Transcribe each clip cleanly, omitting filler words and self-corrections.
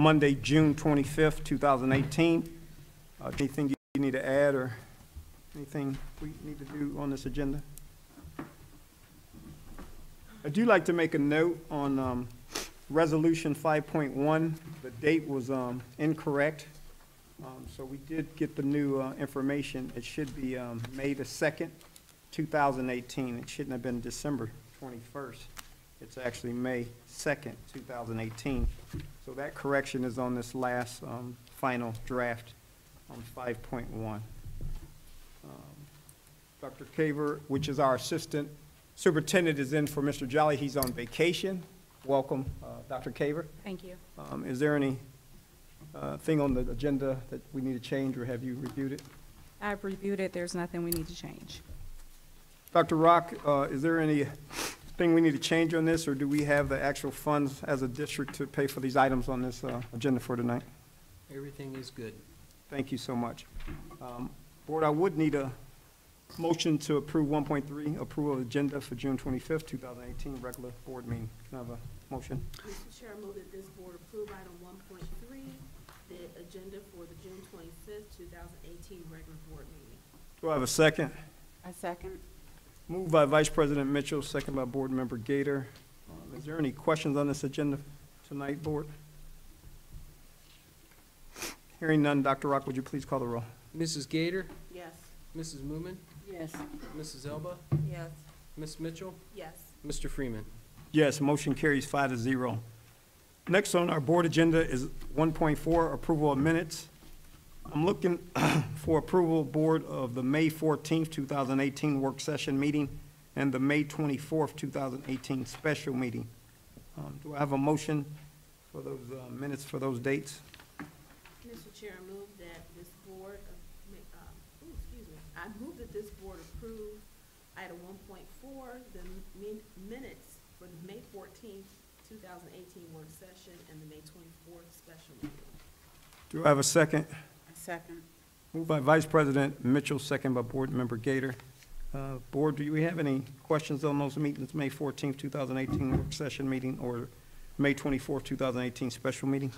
Monday, June 25th, 2018. Anything you need to add or anything we need to do on this agenda? I do like to make a note on Resolution 5.1. The date was incorrect, so we did get the new information. It should be May the 2nd, 2018. It shouldn't have been December 21st. It's actually May 2nd, 2018. So that correction is on this last final draft on 5.1. Dr. Caver, which is our assistant superintendent, is in for Mr. Jolly. He's on vacation. Welcome, Dr. Caver. Thank you. Is there any thing on the agenda that we need to change, or have you reviewed it? I've reviewed it. There's nothing we need to change. Dr. Rock, is there anything we need to change on this, or do we have the actual funds as a district to pay for these items on this agenda for tonight? Everything is good. Thank you so much. Board, I would need a motion to approve 1.3, approval of agenda for June 25th, 2018, regular board meeting. Can I have a motion? Mr. Chair, I move that this board approve item 1.3, the agenda for the June 25th, 2018 regular board meeting. Do I have a second? A second. Moved by Vice President Mitchell, second by Board Member Gator. Is there any questions on this agenda tonight, Board? Hearing none, Dr. Rock, would you please call the roll? Mrs. Gator, Yes. Mrs. Moomin, Yes. Mrs. Elba, Yes. Ms. Mitchell, Yes. Mr. Freeman. Yes, motion carries 5-0. Next on our board agenda is 1.4, approval of minutes. I'm looking for approval, Board, of the May 14th, 2018 work session meeting and the May 24th, 2018 special meeting. Do I have a motion for those minutes for those dates? Mr. Chair, I move that this board, I move that this board approve item 1.4, the minutes for the May 14th, 2018 work session and the May 24th special meeting. Do I have a second? A second. Moved by Vice President Mitchell, second by Board Member Gator. Board, do we have any questions on those meetings, May 14th, 2018 work session meeting or May 24th, 2018 special meeting?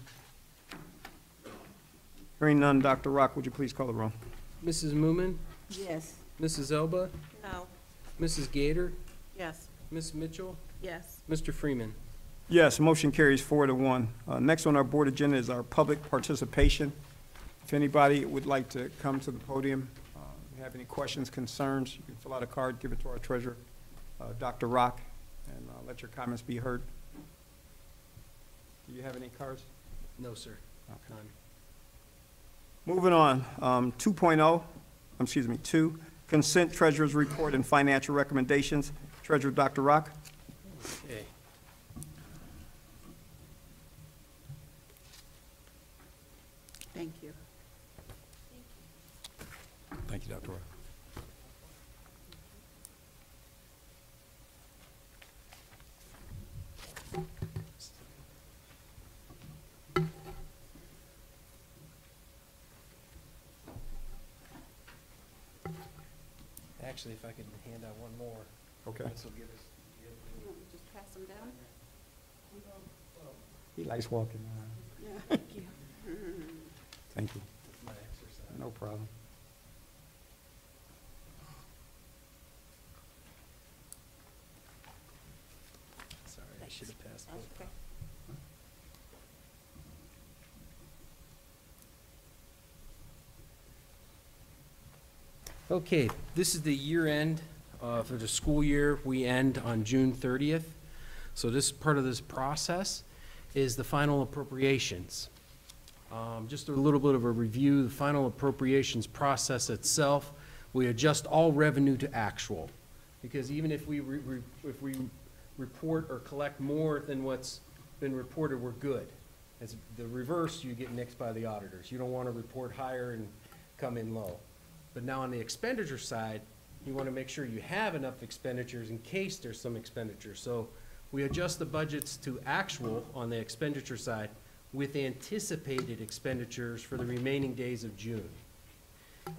Hearing none, Dr. Rock, would you please call the roll? Mrs. Moomin, Yes. Mrs. Elba, No. Mrs. Gator, Yes. Ms. Mitchell, Yes. Mr. Freeman. Yes, motion carries 4-1. Next on our board agenda is our public participation. If anybody would like to come to the podium, have any questions, concerns, you can fill out a card, give it to our treasurer, Dr. Rock, and let your comments be heard. Do you have any cards? No, sir. Okay. None. Moving on, 2, consent treasurer's report and financial recommendations. Treasurer, Dr. Rock. Okay. Thank you. Thank you, Dr. Rock. Actually, if I could hand out one more. Okay. This will give us. Just pass them down? He likes walking around. Yeah. Thank you. Thank you. That's my exercise. No problem. Sorry, I should have passed That's both. okay. Okay, this is the year end for the school year. We end on June 30th. So this part of this process is the final appropriations. Just a little bit of a review, the final appropriations process itself, we adjust all revenue to actual. Because even if we report or collect more than what's been reported, we're good. As the reverse, you get nixed by the auditors. You don't want to report higher and come in low. But now on the expenditure side, you want to make sure you have enough expenditures in case there's some expenditure. So we adjust the budgets to actual on the expenditure side with anticipated expenditures for the remaining days of June.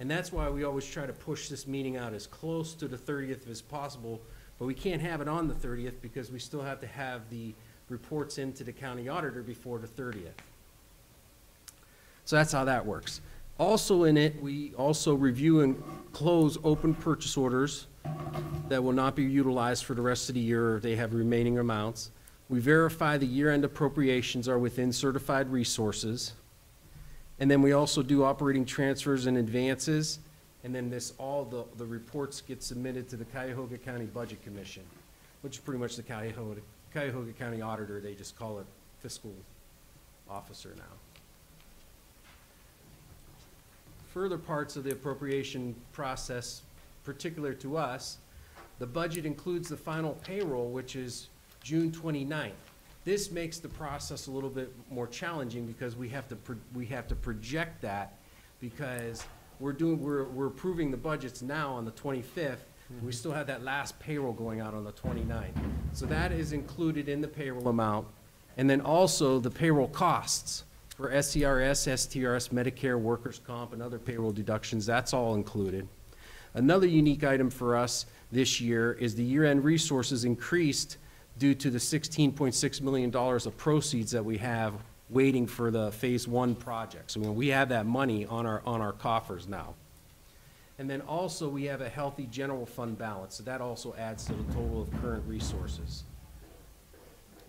And that's why we always try to push this meeting out as close to the 30th as possible, but we can't have it on the 30th because we still have to have the reports into the county auditor before the 30th. So that's how that works. Also in it, we also review and close open purchase orders that will not be utilized for the rest of the year, or they have remaining amounts. We verify the year-end appropriations are within certified resources. And then we also do operating transfers and advances. And then all the reports get submitted to the Cuyahoga County Budget Commission, which is pretty much the Cuyahoga County Auditor. They just call it fiscal officer now. Further parts of the appropriation process, particular to us, the budget includes the final payroll, which is June 29th. This makes the process a little bit more challenging because we have to project that, because we're approving the budgets now on the 25th. We still have that last payroll going out on the 29th. So that is included in the payroll amount. And then also the payroll costs for SCRS, STRS, Medicare, workers' comp, and other payroll deductions, that's all included. Another unique item for us this year is the year-end resources increased due to the $16.6 million of proceeds that we have waiting for the Phase 1 projects. So we have that money on our coffers now. And then also we have a healthy general fund balance, so that also adds to the total of current resources.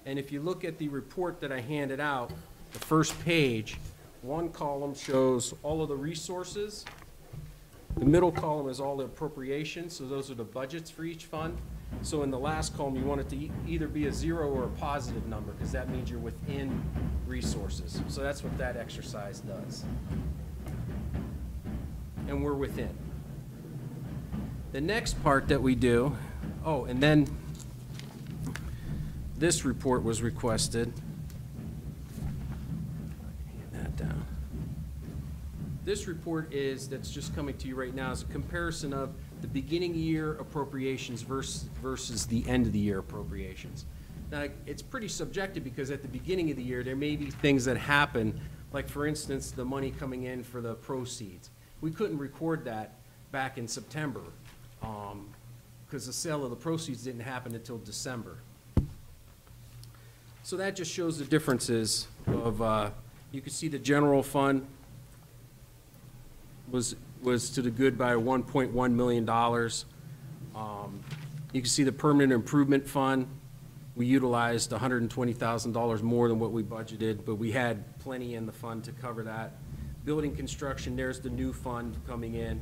And if you look at the report that I handed out, the first page, one column shows all of the resources. The middle column is all the appropriations, so those are the budgets for each fund. So in the last column, you want it to either be a 0 or a positive number, because that means you're within resources. So that's what that exercise does. And we're within. The next part that we do, oh, and then this report was requested. Hand that down. This report that's just coming to you right now, is a comparison of the beginning year appropriations versus the end of the year appropriations. Now, it's pretty subjective, because at the beginning of the year, there may be things that happen, like for instance, the money coming in for the proceeds. We couldn't record that back in September, because the sale of the proceeds didn't happen until December. So that just shows the differences of, you can see the general fund was to the good by $1.1 million. You can see the permanent improvement fund, we utilized $120,000 more than what we budgeted, but we had plenty in the fund to cover that. Building construction, there's the new fund coming in.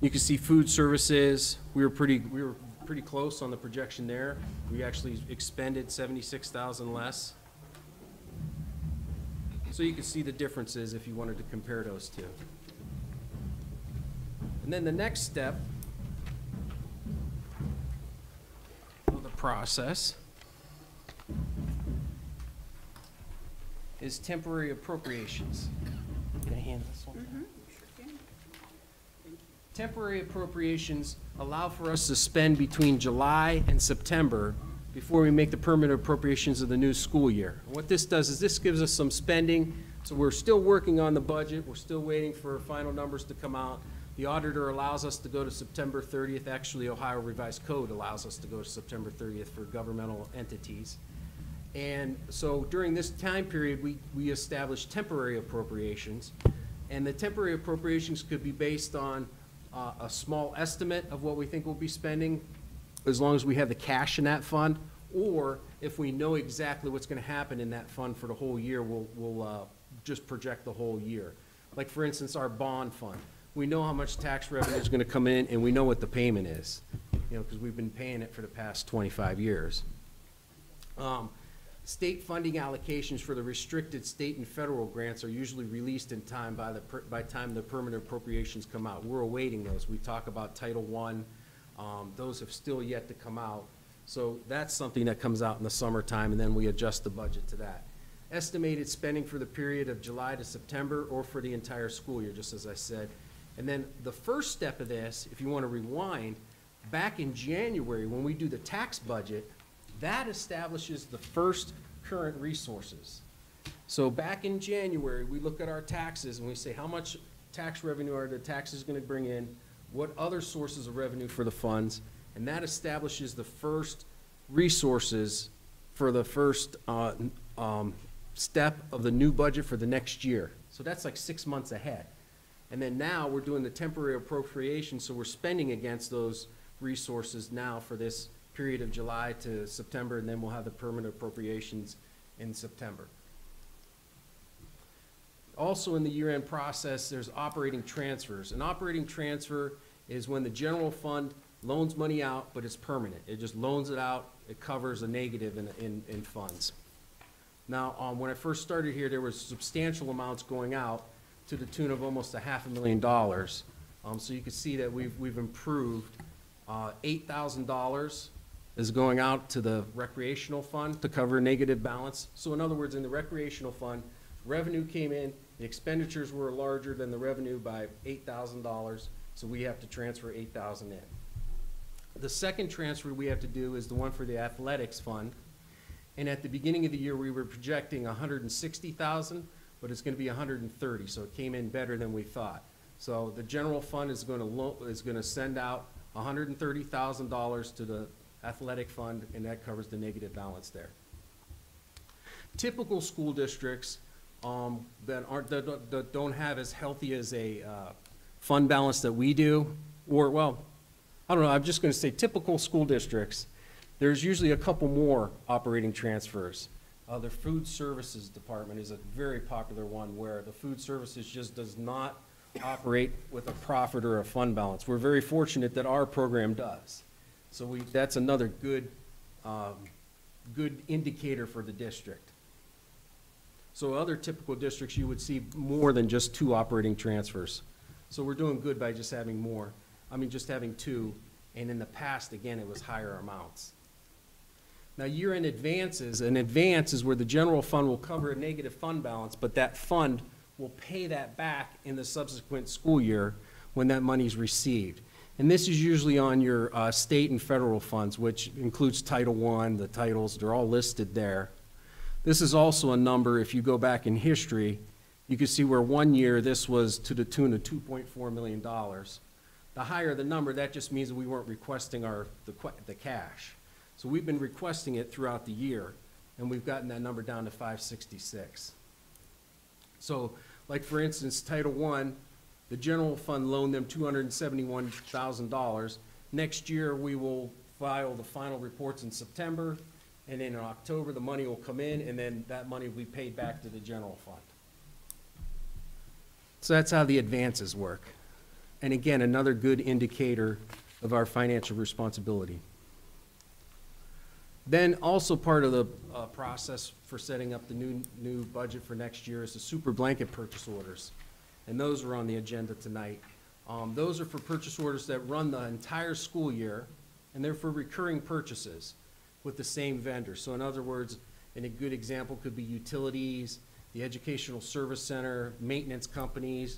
You can see food services, we were pretty close on the projection there. We actually expended $76,000 less. So you can see the differences if you wanted to compare those two. And then the next step of the process is temporary appropriations. Can I hand this one down? Temporary appropriations allow for us to spend between July and September before we make the permanent appropriations of the new school year. And what this does is this gives us some spending. So we're still working on the budget. We're still waiting for final numbers to come out. The auditor allows us to go to September 30th. Actually, Ohio Revised Code allows us to go to September 30th for governmental entities. And so during this time period, we established temporary appropriations. And the temporary appropriations could be based on a small estimate of what we think we'll be spending, as long as we have the cash in that fund, or if we know exactly what's going to happen in that fund for the whole year, we'll just project the whole year. Like, for instance, our bond fund. We know how much tax revenue is going to come in, and we know what the payment is, because we've been paying it for the past 25 years. State funding allocations for the restricted state and federal grants are usually released in time by time the permanent appropriations come out. We're awaiting those. We talk about Title I. Those have still yet to come out. So that's something that comes out in the summertime, and then we adjust the budget to that. Estimated spending for the period of July to September, or for the entire school year, just as I said. And then the first step of this, if you want to rewind, back in January when we do the tax budget, that establishes the first current resources. So back in January, we look at our taxes and we say, how much tax revenue are the taxes going to bring in? What other sources of revenue for the funds? And that establishes the first resources for the first step of the new budget for the next year. So that's like 6 months ahead. And then now we're doing the temporary appropriation, so we're spending against those resources now for this period of July to September, and then we'll have the permanent appropriations in September. Also in the year-end process, there's operating transfers. An operating transfer is when the general fund loans money out, but it's permanent. It just loans it out, it covers a negative in funds. Now, when I first started here, there was substantial amounts going out to the tune of almost $500,000. So you can see that we've improved. $8,000 is going out to the recreational fund to cover a negative balance. So in other words, in the recreational fund, revenue came in, the expenditures were larger than the revenue by $8,000, so we have to transfer $8,000 in. The second transfer we have to do is the one for the athletics fund. And at the beginning of the year, we were projecting $160,000, but it's going to be $130,000, so it came in better than we thought. So the general fund is going to send out $130,000 to the athletic fund, and that covers the negative balance there. Typical school districts that don't have as healthy as a fund balance that we do, or, well, I don't know, I'm just going to say typical school districts, there's usually a couple more operating transfers. The food services department is a very popular one where the food services just does not operate with a profit or a fund balance. We're very fortunate that our program does. So that's another good indicator for the district. So other typical districts, you would see more than just 2 operating transfers. So we're doing good by just having more. I mean, just having 2. And in the past, again, it was higher amounts. Now, year-end advances, an advance is where the general fund will cover a negative fund balance, but that fund will pay that back in the subsequent school year when that money is received. And this is usually on your state and federal funds, which includes Title I, the titles, they're all listed there. This is also a number, if you go back in history, you can see where one year this was to the tune of $2.4 million. The higher the number, that just means that we weren't requesting the cash. So we've been requesting it throughout the year, and we've gotten that number down to 566. So, like for instance, Title I, the general fund loaned them $271,000. Next year, we will file the final reports in September, and then in October, the money will come in, and then that money will be paid back to the general fund. So that's how the advances work. And again, another good indicator of our financial responsibility. Then also part of the process for setting up the new budget for next year is the super blanket purchase orders. And those are on the agenda tonight. Those are for purchase orders that run the entire school year, and they're for recurring purchases with the same vendor. So in other words, and a good example could be utilities, the educational service center, maintenance companies.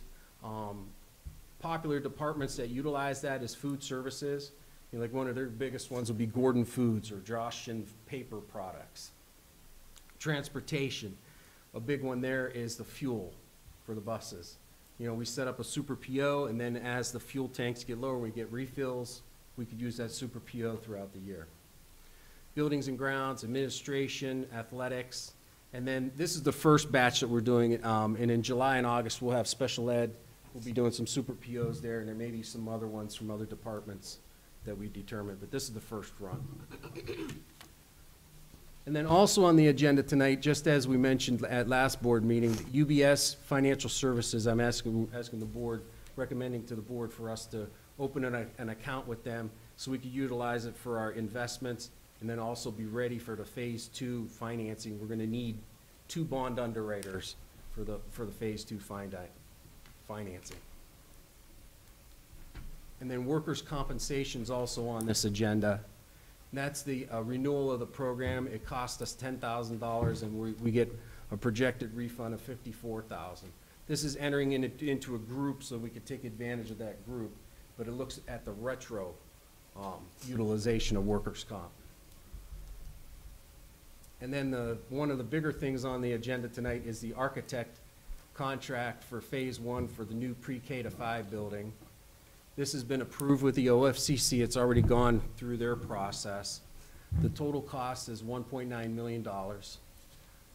Popular departments that utilize that is food services. You know, like one of their biggest ones would be Gordon Foods or Joshin Paper Products. Transportation, a big one there is the fuel for the buses. You know, we set up a super PO, and then as the fuel tanks get lower, we get refills, we could use that super PO throughout the year. Buildings and grounds, administration, athletics, and then this is the first batch that we're doing, and in July and August we'll have special ed. We'll be doing some super POs there, and there may be some other ones from other departments that we determined, but this is the first run. And then also on the agenda tonight, just as we mentioned at last board meeting, UBS Financial Services, I'm asking the board, recommending to the board for us to open an account with them so we could utilize it for our investments and then also be ready for the phase 2 financing. We're gonna need 2 bond underwriters for the phase 2 financing. And then workers' compensation is also on this agenda. And that's the renewal of the program. It cost us $10,000, and we get a projected refund of $54,000. This is entering into a group so we could take advantage of that group, but it looks at the retro utilization of workers' comp. And then one of the bigger things on the agenda tonight is the architect contract for phase 1 for the new pre-K to 5 building. This has been approved with the OFCC. It's already gone through their process. The total cost is $1.9 million.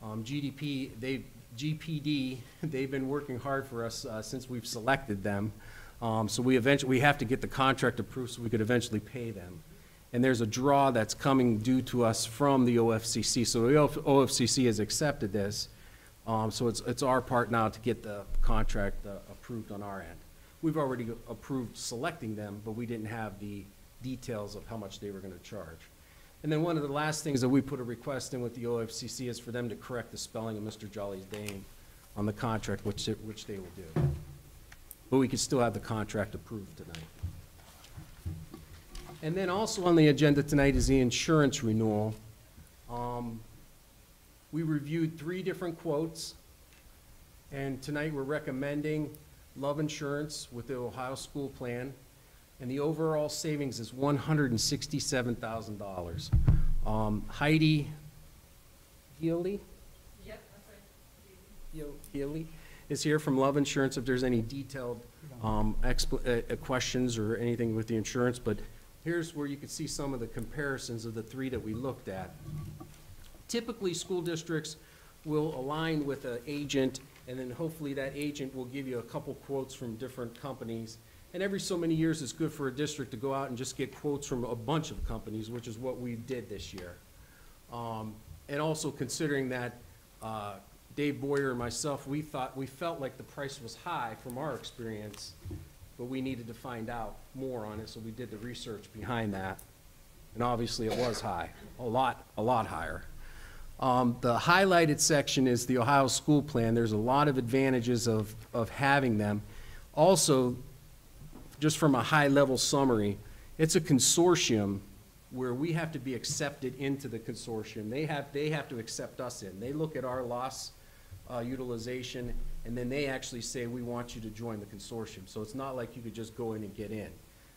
GDP, GPD, they've been working hard for us since we've selected them. So we have to get the contract approved so we could eventually pay them. And there's a draw that's coming due to us from the OFCC. So the OFCC has accepted this. So it's our part now to get the contract approved on our end. We've already approved selecting them, but we didn't have the details of how much they were going to charge. And then one of the last things that we put a request in with the OFCC is for them to correct the spelling of Mr. Jolly's name on the contract, which they will do. But we can still have the contract approved tonight. And then also on the agenda tonight is the insurance renewal. We reviewed 3 different quotes, and tonight we're recommending Love Insurance with the Ohio School Plan, and the overall savings is $167,000. Heidi Healy? Yep, that's right. Healy is here from Love Insurance if there's any detailed questions or anything with the insurance, but here's where you can see some of the comparisons of the 3 that we looked at. Typically, school districts will align with an agent, and then hopefully that agent will give you a couple quotes from different companies. And every so many years, it's good for a district to go out and just get quotes from a bunch of companies, which is what we did this year. And also considering that Dave Boyer and myself, we felt like the price was high from our experience, but we needed to find out more on it, so we did the research behind that. And obviously, it was high, a lot higher. The highlighted section is the Ohio School Plan. There's a lot of advantages of having them. Also, just from a high-level summary, it's a consortium where we have to be accepted into the consortium. They have to accept us in. They look at our loss utilization, and then they actually say, we want you to join the consortium. So it's not like you could just go in and get in.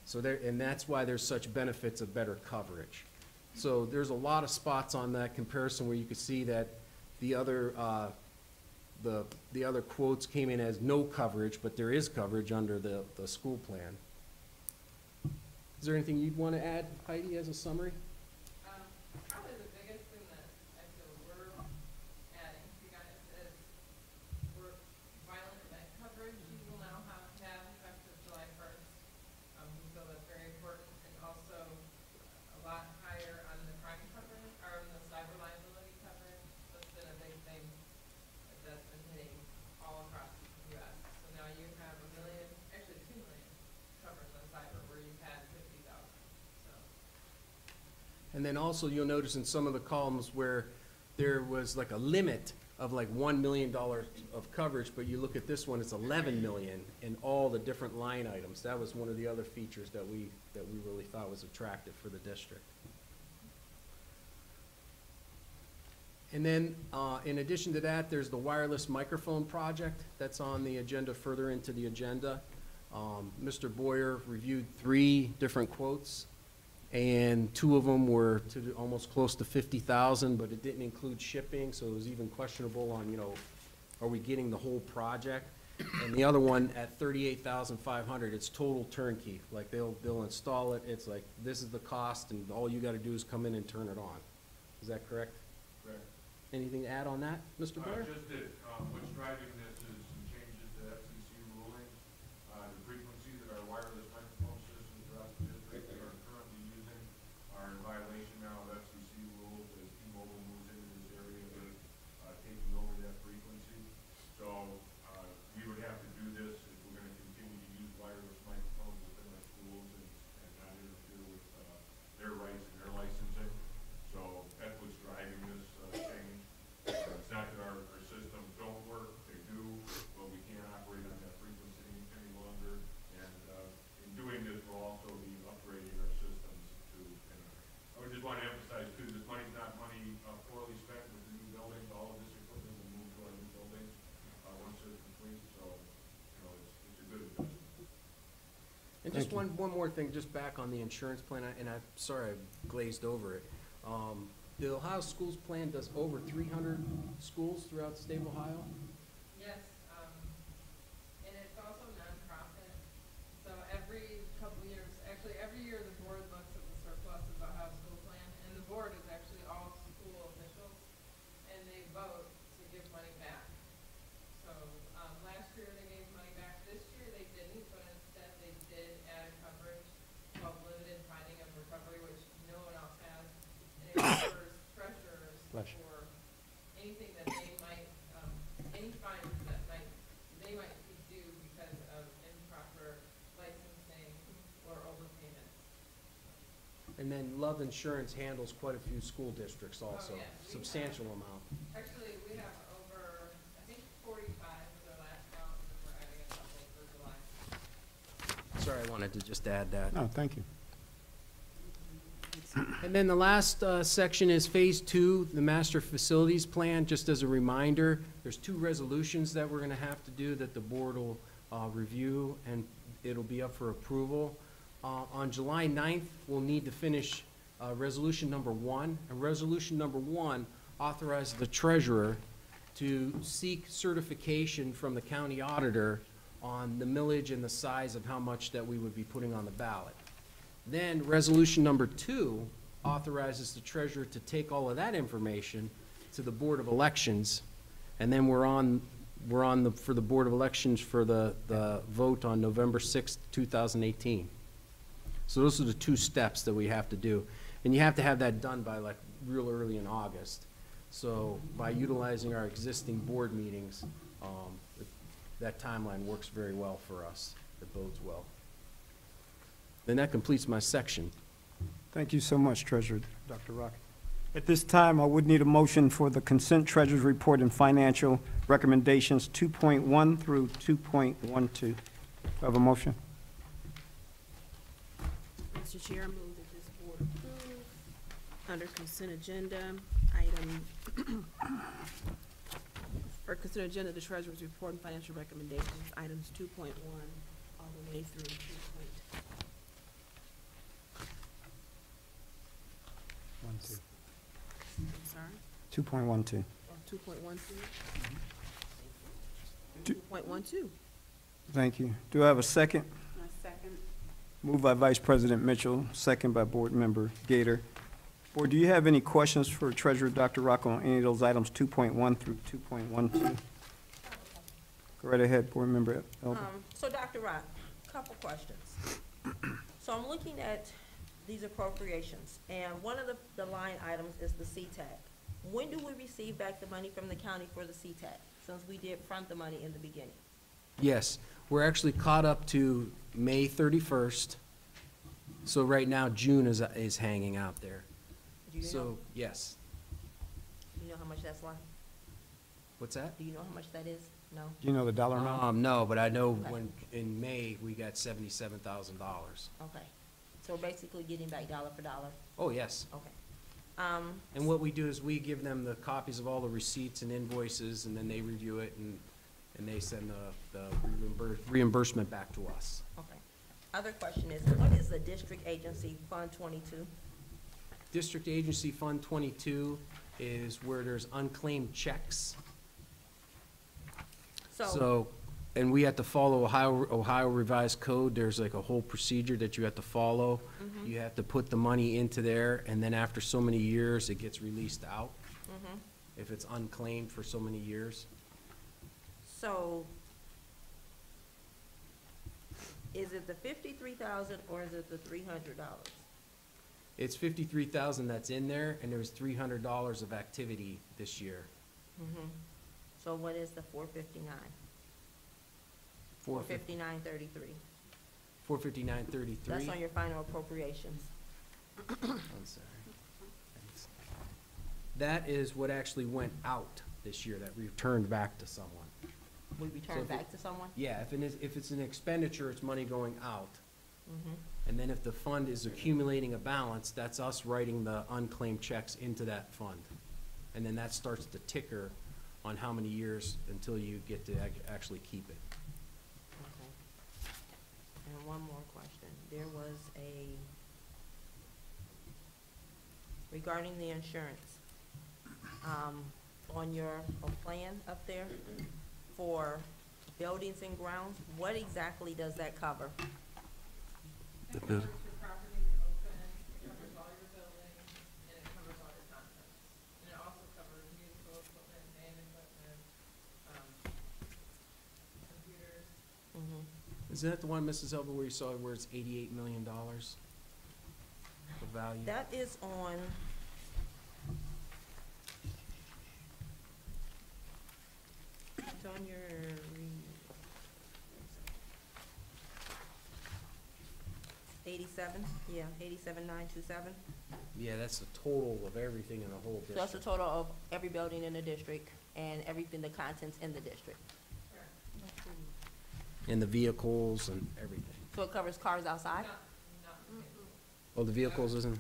So and that's why there's such benefits of better coverage. So there's a lot of spots on that comparison where you can see that the other quotes came in as no coverage, but there is coverage under the school plan. Is there anything you'd want to add, Heidi, as a summary? Probably the biggest thing that I feel we're adding to you guys is we're violent event coverage you will now have effective July 1st. We feel that's very important, and also a lot higher on the crime coverage, or on the cyber liability coverage. That's been a big thing that's been hitting all across the U.S. So now you have $1 million, actually $2 million covered on cyber, where you've had 50,000. So. And then also you'll notice in some of the columns where there was like a limit of like $1 million of coverage, but you look at this one, it's 11 million in all the different line items. That was one of the other features that we really thought was attractive for the district. And then in addition to that, there's the wireless microphone project that's on the agenda, further into the agenda. Mr. Boyer reviewed 3 different quotes, and 2 of them were to almost close to 50,000, but it didn't include shipping, so it was even questionable on, are we getting the whole project? And the other one at 38,500, it's total turnkey. Like they'll install it. It's like, this is the cost, and all you got to do is come in and turn it on. Is that correct? Correct. Anything to add on that, Mr. Boyer? Just that what's driving this is some changes to FCC ruling. The frequency that our wireless microphone systems throughout the district are currently using are in violation now of FCC rules as T-Mobile moves into this area of taking over that frequency. So we would have to do this if we're going to continue to use wireless microphones within our schools and not interfere with their rights and their licensing. So that's what's driving this change. It's not that our systems don't work, they do, but we can't operate on that frequency any longer. And in doing this, we'll also be upgrading our systems to, and I would just want to emphasize too, this money's not money poorly spent with the new buildings. All of this equipment will move to our new buildings once they're complete, so, it's a good investment. And just one more thing, just back on the insurance plan, and I'm sorry I glazed over it. The Ohio Schools Plan does over 300 schools throughout the state of Ohio. Yes, and it's also nonprofit. So every couple years, actually every year, the board looks at the surplus of the Ohio School Plan, and the board is actually all school officials, and they vote to give money back And then Love Insurance handles quite a few school districts also, yeah. substantial amount. Actually, we have over, I think 45 was our last count, and we're adding a couple for July. Sorry, I wanted to just add that. Oh, thank you. And then the last section is Phase 2, the Master Facilities Plan. Just as a reminder, there's 2 resolutions that we're going to have to do that the board will review, and it'll be up for approval. On July 9th, we'll need to finish Resolution Number 1. And Resolution Number 1 authorizes the treasurer to seek certification from the county auditor on the millage and the size of how much that we would be putting on the ballot. Then Resolution Number 2 authorizes the treasurer to take all of that information to the Board of Elections, and then for the Board of Elections for the vote on November 6th, 2018. So those are the 2 steps that we have to do. And you have to have that done by like real early in August. So by utilizing our existing board meetings, that timeline works very well for us. It bodes well. Then that completes my section. Thank you so much, Treasurer Dr. Rock. At this time, I would need a motion for the consent treasurer's report and financial recommendations 2.1 through 2.12. Do I have a motion? Mr. Chair, I move that this board approve under consent agenda, item, for consent agenda, the treasurer's report and financial recommendations, items 2.1 all the way through 2. I'm sorry, 2.12. or 2.12? Two- 2.12. Thank you. Do I have a second? I second. Moved by Vice President Mitchell, second by Board Member Gator. Board, do you have any questions for Treasurer Dr. Rocco on any of those items, 2.1 through 2.12? Go right ahead, Board Member Elder. So Dr. Rock, couple questions. So I'm looking at these appropriations, and one of the line items is the CTAC. When do we receive back the money from the county for the CTAC, since we did front the money in the beginning? Yes, we're actually caught up to May 31st. So right now, June is hanging out there. Do you know, So, yes. do you know how much that's like? What's that? Do you know how much that is? No? Do you know the dollar amount? No, but I know Okay. when, in May, we got $77,000. Okay. So we're basically getting back dollar for dollar? Oh, yes. Okay. And what we do is we give them the copies of all the receipts and invoices, and then they review it, and they send the reimbursement back to us. Okay. Other question is, what is the district agency Fund 22? District Agency Fund 22 is where there's unclaimed checks. So, and we have to follow Ohio Revised Code. There's like a whole procedure that you have to follow. Mhm. You have to put the money into there, and then after so many years, it gets released out Mhm. if it's unclaimed for so many years. So, is it the 53,000 or is it the $300? It's 53,000 that's in there, and there was $300 of activity this year. Mm-hmm. So what is the 459? 459.33. 459.33. That's on your final appropriations. I'm sorry. Thanks. That is what actually went out this year, that returned back to someone. We So return if back it- to someone? Yeah, if it's an expenditure, it's money going out. Mm-hmm. And then if the fund is accumulating a balance, that's us writing the unclaimed checks into that fund. And then that starts to ticker on how many years until you get to actually keep it. Okay. And one more question. There was regarding the insurance, on your plan up there for buildings and grounds, what exactly does that cover? The It buil- covers your property open, it covers all your buildings, and it covers all your contents. And it also covers musical equipment, band equipment, computers. Mm-hmm. Is that the one, Mrs. Elba, where you saw where it's $88 million of value? That is on, it's on your 87, yeah, 87,927. Yeah, that's the total of everything in the whole So that's the district. total of every building in the district and everything, the contents in the district. And the vehicles and everything. So it covers cars outside? Oh, the vehicles isn't,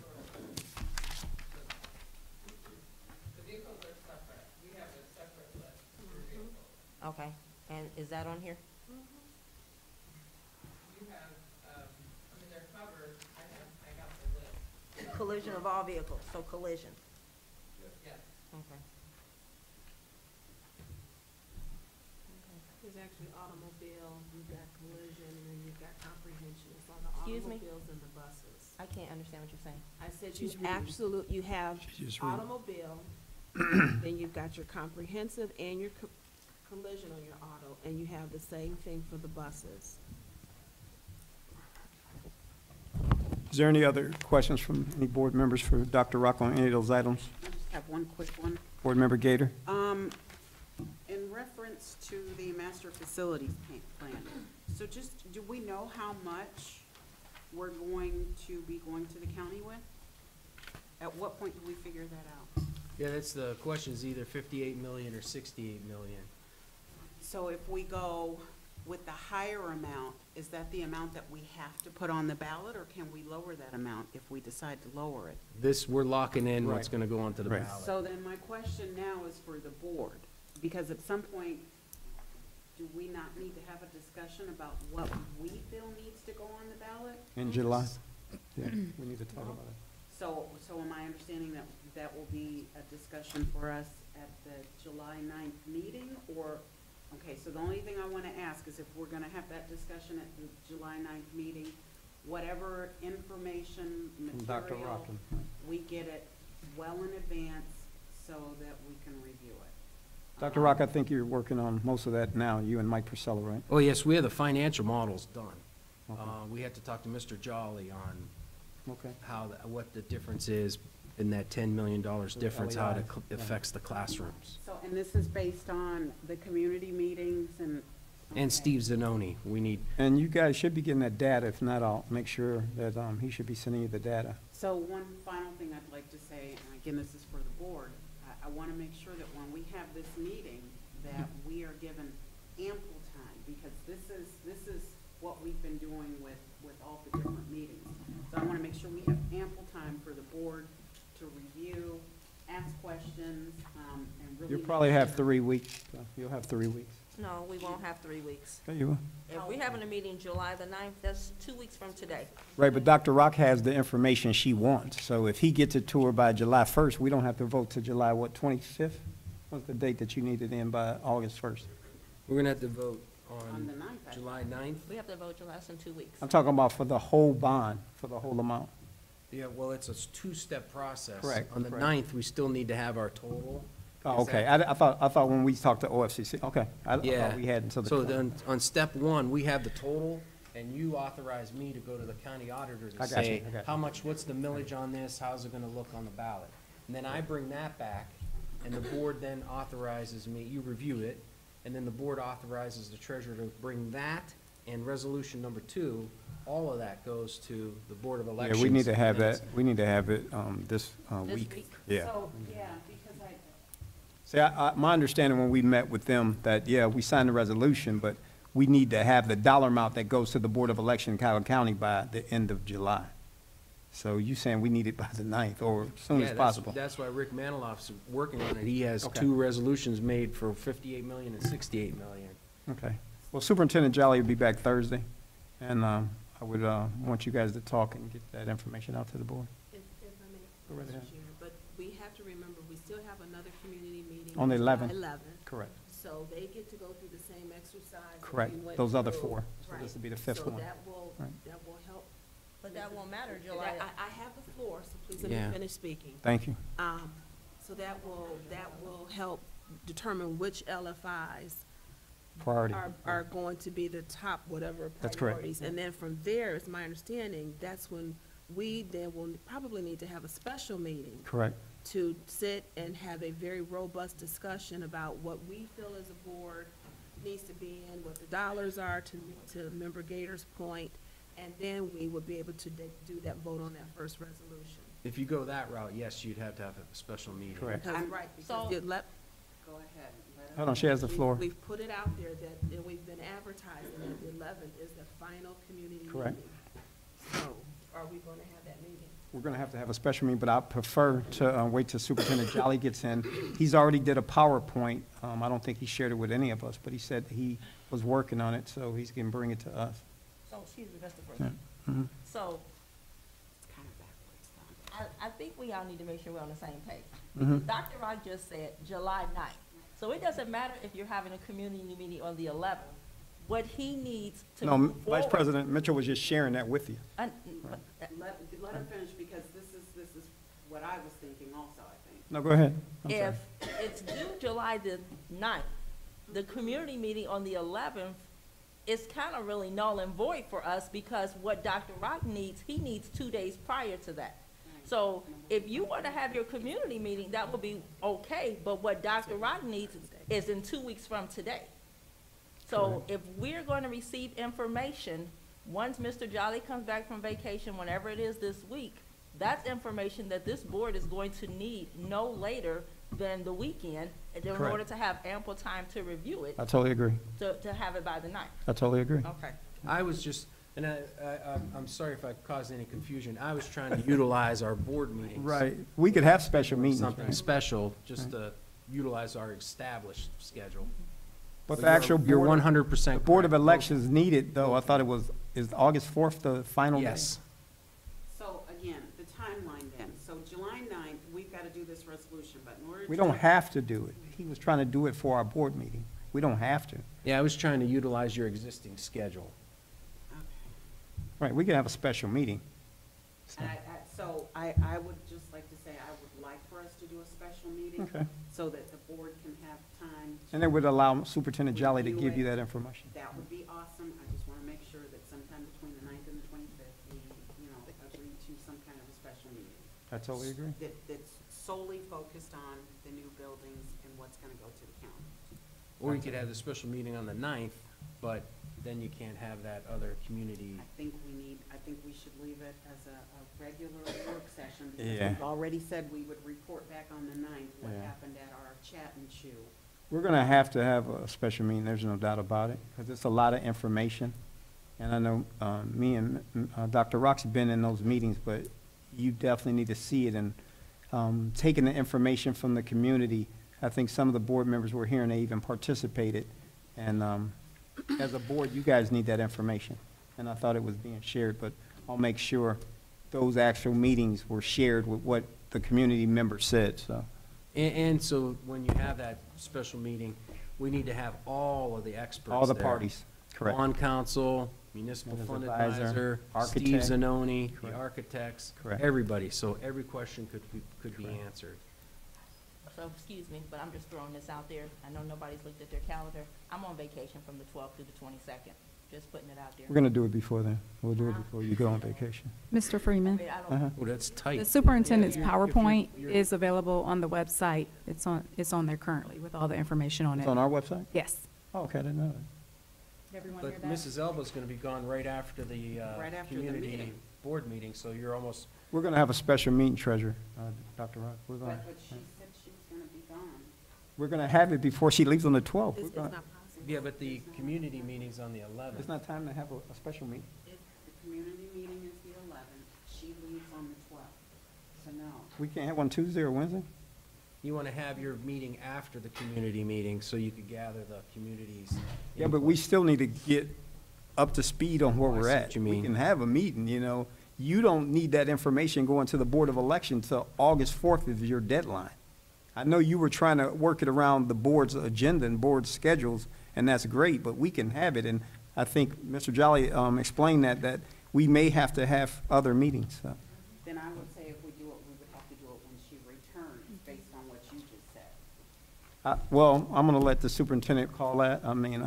The vehicles are separate. We have a separate list for vehicles. Okay, and is that on here? You have, I mean, they're covered. I got the list. Collision of all vehicles, so collision. Yes. Okay. There's actually automobile, you've got collision, and then you've got comprehension. It's all the Excuse me? automobiles and the buses. I can't understand what you're saying. I said you have automobile, then you've got your comprehensive and your collision on your auto, and you have the same thing for the buses. Is there any other questions from any board members for Dr. Rock on any of those items? I just have one quick one. Board Member Gator? In reference to the master facilities plan, so just, do we know how much we're going to be going to the county with? At what point do we figure that out? yeah, that's the question, is either 58 million or 68 million. So if we go with the higher amount, is that the amount that we have to put on the ballot, or can we lower that amount if we decide to lower it? This, we're locking in what's Right. gonna go onto the Right. ballot. So then my question now is for the board, because at some point, do we not need to have a discussion about what we feel needs to go on the ballot? In July? Yeah, we need to talk about it. So am I understanding that that will be a discussion for us at the July 9th meeting, or, okay, so the only thing I want to ask is if we're going to have that discussion at the July 9th meeting, whatever information, From Dr. material, Rockin. we get it well in advance so that we can review it. Dr. Rock, I think you're working on most of that now, you and Mike Priscilla, right? Oh, yes, we have the financial models done. Okay. We had to talk to Mr. Jolly on Okay. what the difference is in that $10 million difference, how it LEI, yeah. affects the classrooms. So, and this is based on the community meetings and? And okay. Steve Zanoni, we need, And you guys should be getting that data. If not, I'll make sure that he should be sending you the data. So one final thing I'd like to say, and again, this is for the board, I want to make sure that when we have this meeting, that we are given ample time, because this is what we've been doing with all the different meetings. So I want to make sure we have ample time for the board to review, ask questions, and really. You'll make probably have sure- 3 weeks. You'll have 3 weeks. No, we won't have 3 weeks. Okay, you will. If we're having a meeting July the 9th, that's 2 weeks from today. Right, but Dr. Rock has the information she wants. So if he gets it to her by July 1st, we don't have to vote to July, what, 25th? What's the date that you need it in by August 1st? we're gonna have to vote On the on 9th. I July think. 9th. We have to vote July in 2 weeks. I'm talking about for the whole bond, for the whole amount. Yeah, well, it's a two-step process. Correct, On the correct. 9th, we still need to have our total. Oh, Is okay. that- I thought when we talked to OFCC, okay. I Yeah. thought we had until the. So then, on step one, we have the total, and you authorize me to go to the county auditor I to got you, say, I got you. how much, what's the millage on this, how's it gonna look on the ballot? And then I bring that back, and the board then authorizes me, you review it, and then the board authorizes the treasurer to bring that and resolution number 2, all of that goes to the Board of Yeah, Elections. we need to have and that, it's- we need to have it this This week. week. Yeah. So, yeah, because I, See, my understanding when we met with them, that, yeah, we signed the resolution, but we need to have the dollar amount that goes to the Board of Election in Cuyahoga County by the end of July. So you saying we need it by the 9th, or as soon Yeah, as that's- possible? That's why Rick Maniloff's working on it. He has Okay. 2 resolutions made for 58 million and 68 million. Okay. Well, Superintendent Jolly will be back Thursday, and I would want you guys to talk and get that information out to the board. If I Go may, right ahead. Mr. Chair, but we have to remember, we still have another community meeting. On the July 11th. 11th, Correct. so they get to go through the same exercise. that Correct. we went Those other through. 4. So Right. this will be the 5th So one. that will Right. help. But that won't matter, July. I have the floor, so please let Yeah. me finish speaking. Thank you. So that will help determine which LFIs Priority. are going to be the top whatever That's correct. priorities. And then from there, it's my understanding, that's when we then will probably need to have a special meeting Correct. to sit and have a very robust discussion about what we feel as a board needs to be in, what the dollars are, to Member Gator's point, and then we would be able to do that vote on that first resolution. If you go that route, yes, you'd have to have a special meeting. Correct. Because, I'm- right, So- because Go ahead. Let Hold on, she has the floor. we've put it out there that, and we've been advertising that the 11th is the final community meeting. Correct. So, are we gonna have that meeting? We're going to have a special meeting, but I prefer to wait till Superintendent Jolly gets in. He's already did a PowerPoint. I don't think he shared it with any of us, but he said he was working on it, so he's going to bring it to us. So, excuse me, Mr. Yeah. President. Mhm. So, It's kind of backwards, though. I think we all need to make sure we're on the same page. Mhm. Dr. Rock just said July 9th. So it doesn't matter if you're having a community meeting on the 11th. What he needs to No, move Vice forward. President Mitchell was just sharing that with you. Let her finish, because this is what I was thinking also, I think. No, go ahead. I'm sorry. If it's due July the 9th, the community meeting on the 11th is kind of really null and void for us, because what Dr. Rock needs, he needs 2 days prior to that. So if you want to have your community meeting, that would be okay, but what Dr. Rock needs is in 2 weeks from today. So if we're going to receive information, once Mr. Jolly comes back from vacation, whenever it is this week, that's information that this board is going to need no later than the weekend in Correct. order to have ample time to review it, I totally agree. to have it by the 9th. I totally agree. Okay. I was just, and I'm sorry if I caused any confusion. I was trying to utilize our board meetings. Right. We could have special meetings. Something right? special, just to utilize our established schedule. But the you're- actual You're Board, 100% the Board of correct. Elections needed, though, I thought it was, is August 4th the final day? Yes. So again, the timeline then, so July 9th, we've got to do this resolution, but in order to. We don't have to do it. He was trying to do it for our board meeting. We don't have to. Yeah, I was trying to utilize your existing schedule. Okay. Right, we can have a special meeting. So- And I would just like to say, I would like for us to do a special meeting. Okay. So that the board can have time. And it would allow Superintendent Jolly to Review give you it. that information. That would be awesome. I just want to make sure that sometime between the 9th and the 25th, we, agree to some kind of a special meeting. I totally agree. That's solely focused on the new buildings and what's going to go to the county. Or you could have the special meeting on the 9th, but then you can't have that other community. I think we should leave it as a regular work session. Because Yeah. we've already said we would report back on the 9th what Yeah. happened at our chat and chew. We're going to have a special meeting, there's no doubt about it, because it's a lot of information. And I know me and Dr. Rock's been in those meetings, but you definitely need to see it. And taking the information from the community, I think some of the board members were here and they even participated. And as a board, you guys need that information. And I thought it was being shared, but I'll make sure those actual meetings were shared with what the community members said, so. And so when you have that special meeting, we need to have all of the experts All the there. parties, correct. Bond counsel, municipal Municipal fund advisor, advisor, Steve architect. Zanoni, the Correct. architects, Correct. everybody. So every question could be Correct. answered. So, excuse me, but I'm just throwing this out there. I know nobody's looked at their calendar. I'm on vacation from the 12th to the 22nd. Just putting it out there. We're going to do it before then. We'll do it before you go on vacation. Mr. I Freeman, mean, I don't, Uh-huh. Oh, that's the tight. superintendent's Yeah, if PowerPoint you're- is available on the website. It's on there currently with all the information on It's it. on our website? Yes. Oh, okay, I didn't know that. Everyone But Mrs. Elba's gonna be gone right after the Right after the community meeting. board meeting, so you're almost, We're going to have a special meeting, Treasurer, Dr. Rock. We're going But she said she was going to be gone. to have it before she leaves on the 12th. It's We're it's gonna- not possible. yeah, but the community meeting's on the 11th. It's not time to have a special meeting. The community meeting is the 11th. She leaves on the 12th. So no. We can't have one Tuesday or Wednesday? You wanna have your meeting after the community meeting, so you could gather the communities. Yeah, but we still need to get up to speed on where Oh, I we're see at. what you We mean. can have a meeting, you know. You don't need that information going to the Board of Elections till August 4th is your deadline. I know you were trying to work it around the board's agenda and board schedules, and that's great, but we can have it. And I think Mr. Jolly explained that we may have to have other meetings, so. Then I would say if we do it, we would have to do it when she returns, based on what you just said. Well, I'm going to let the superintendent call that. I mean,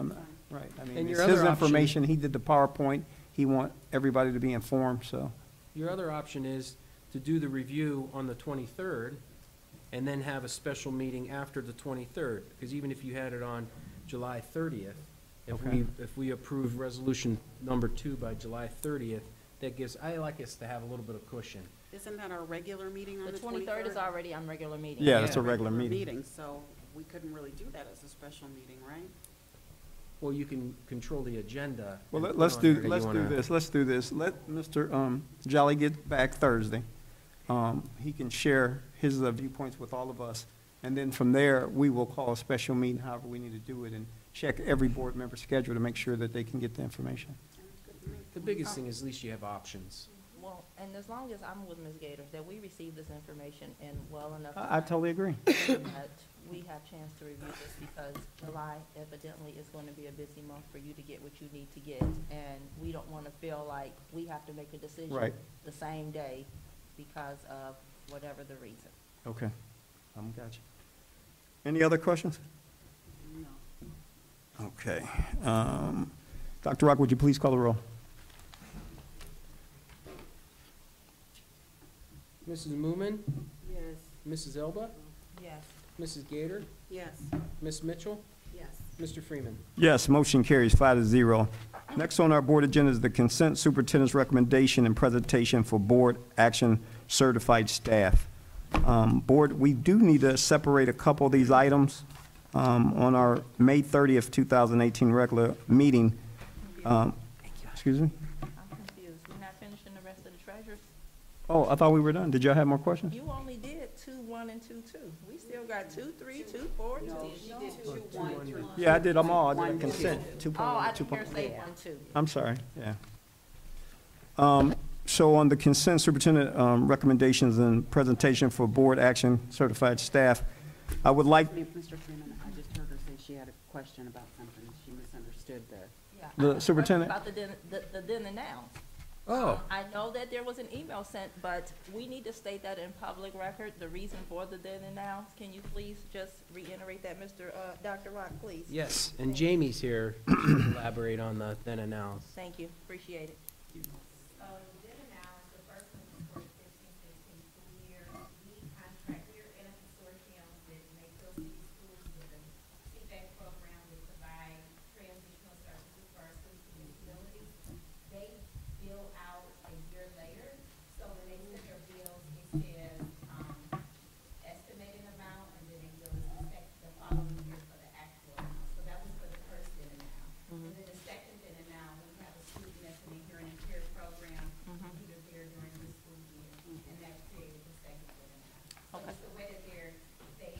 right. I mean, And it's your his other option- information. He did the PowerPoint. He want everybody to be informed, so. Your other option is to do the review on the 23rd, and then have a special meeting after the 23rd, because even if you had it on July 30th, If we approve resolution number 2 by July 30th, that gives, I like us to have a little bit of cushion. Isn't that our regular meeting on The the 23rd? 23rd is already on regular meeting. Yeah, that's a regular meeting. So we couldn't really do that as a special meeting, right? Well, you can control the agenda. Well, and let's put on there do, that let's you do wanna- this, let's do this. Let Mr. Jolly get back Thursday. He can share his viewpoints with all of us. And then from there, we will call a special meeting, however we need to do it, and check every board member's schedule to make sure that they can get the information. Sounds good to me. The biggest thing is at least you have options. Well, and as long as I'm with Ms. Gator, that we receive this information in well enough I time totally agree. that we have chance to review this, because July evidently is going to be a busy month for you to get what you need to get. And we don't want to feel like we have to make a decision Right. the same day because of whatever the reason. Okay, gotcha. Any other questions? No. Okay. Dr. Rock, would you please call the roll? Mrs. Moomin, Yes. Mrs. Elba, Yes. Mrs. Gator, Yes. Ms. Mitchell, Yes. Mr. Freeman. Yes, motion carries 5-0. Next on our board agenda is the consent superintendent's recommendation and presentation for board action certified staff. Board, we do need to separate a couple of these items on our May 30th, 2018 regular meeting. Excuse me? I'm confused. We're not finishing the rest of the treasures? Oh, I thought we were done. Did y'all have more questions? You only did 2, 1, and 2, 2. We still got 2, 3, 2, 4, 2. No, she did 2, 1 through. Yeah, I did them all. I did One, a two. consent, 2.1, Oh, I didn't 2.1. hear say 1, 2. I'm sorry, yeah. So on the consent superintendent recommendations and presentation for board action certified staff, I would like, Mr. Freeman, I just heard her say she had a question about something. She misunderstood the. Yeah, The I have a question superintendent? about the then and now. Oh, I know that there was an email sent, but we need to state that in public record, the reason for the then and now. Can you please just reiterate that, Dr. Rock, please? yes, and Jamie's here to elaborate on the then and now. Thank you, appreciate it. So then and now, the first one is for the 15-16 school year. We're in a consortium with Mayfield City Schools with a feedback program to provide transitional services for our students with disabilities. They bill out a year later, so when they send their bills, it says, estimated amount, and then they bill us the following year for the actual amount. So that was for the first then and now. And then the second then and now, we have a student that's in a hearing impaired program, and he was there during the school year, and that created the second then and now. So Okay. it's the way that they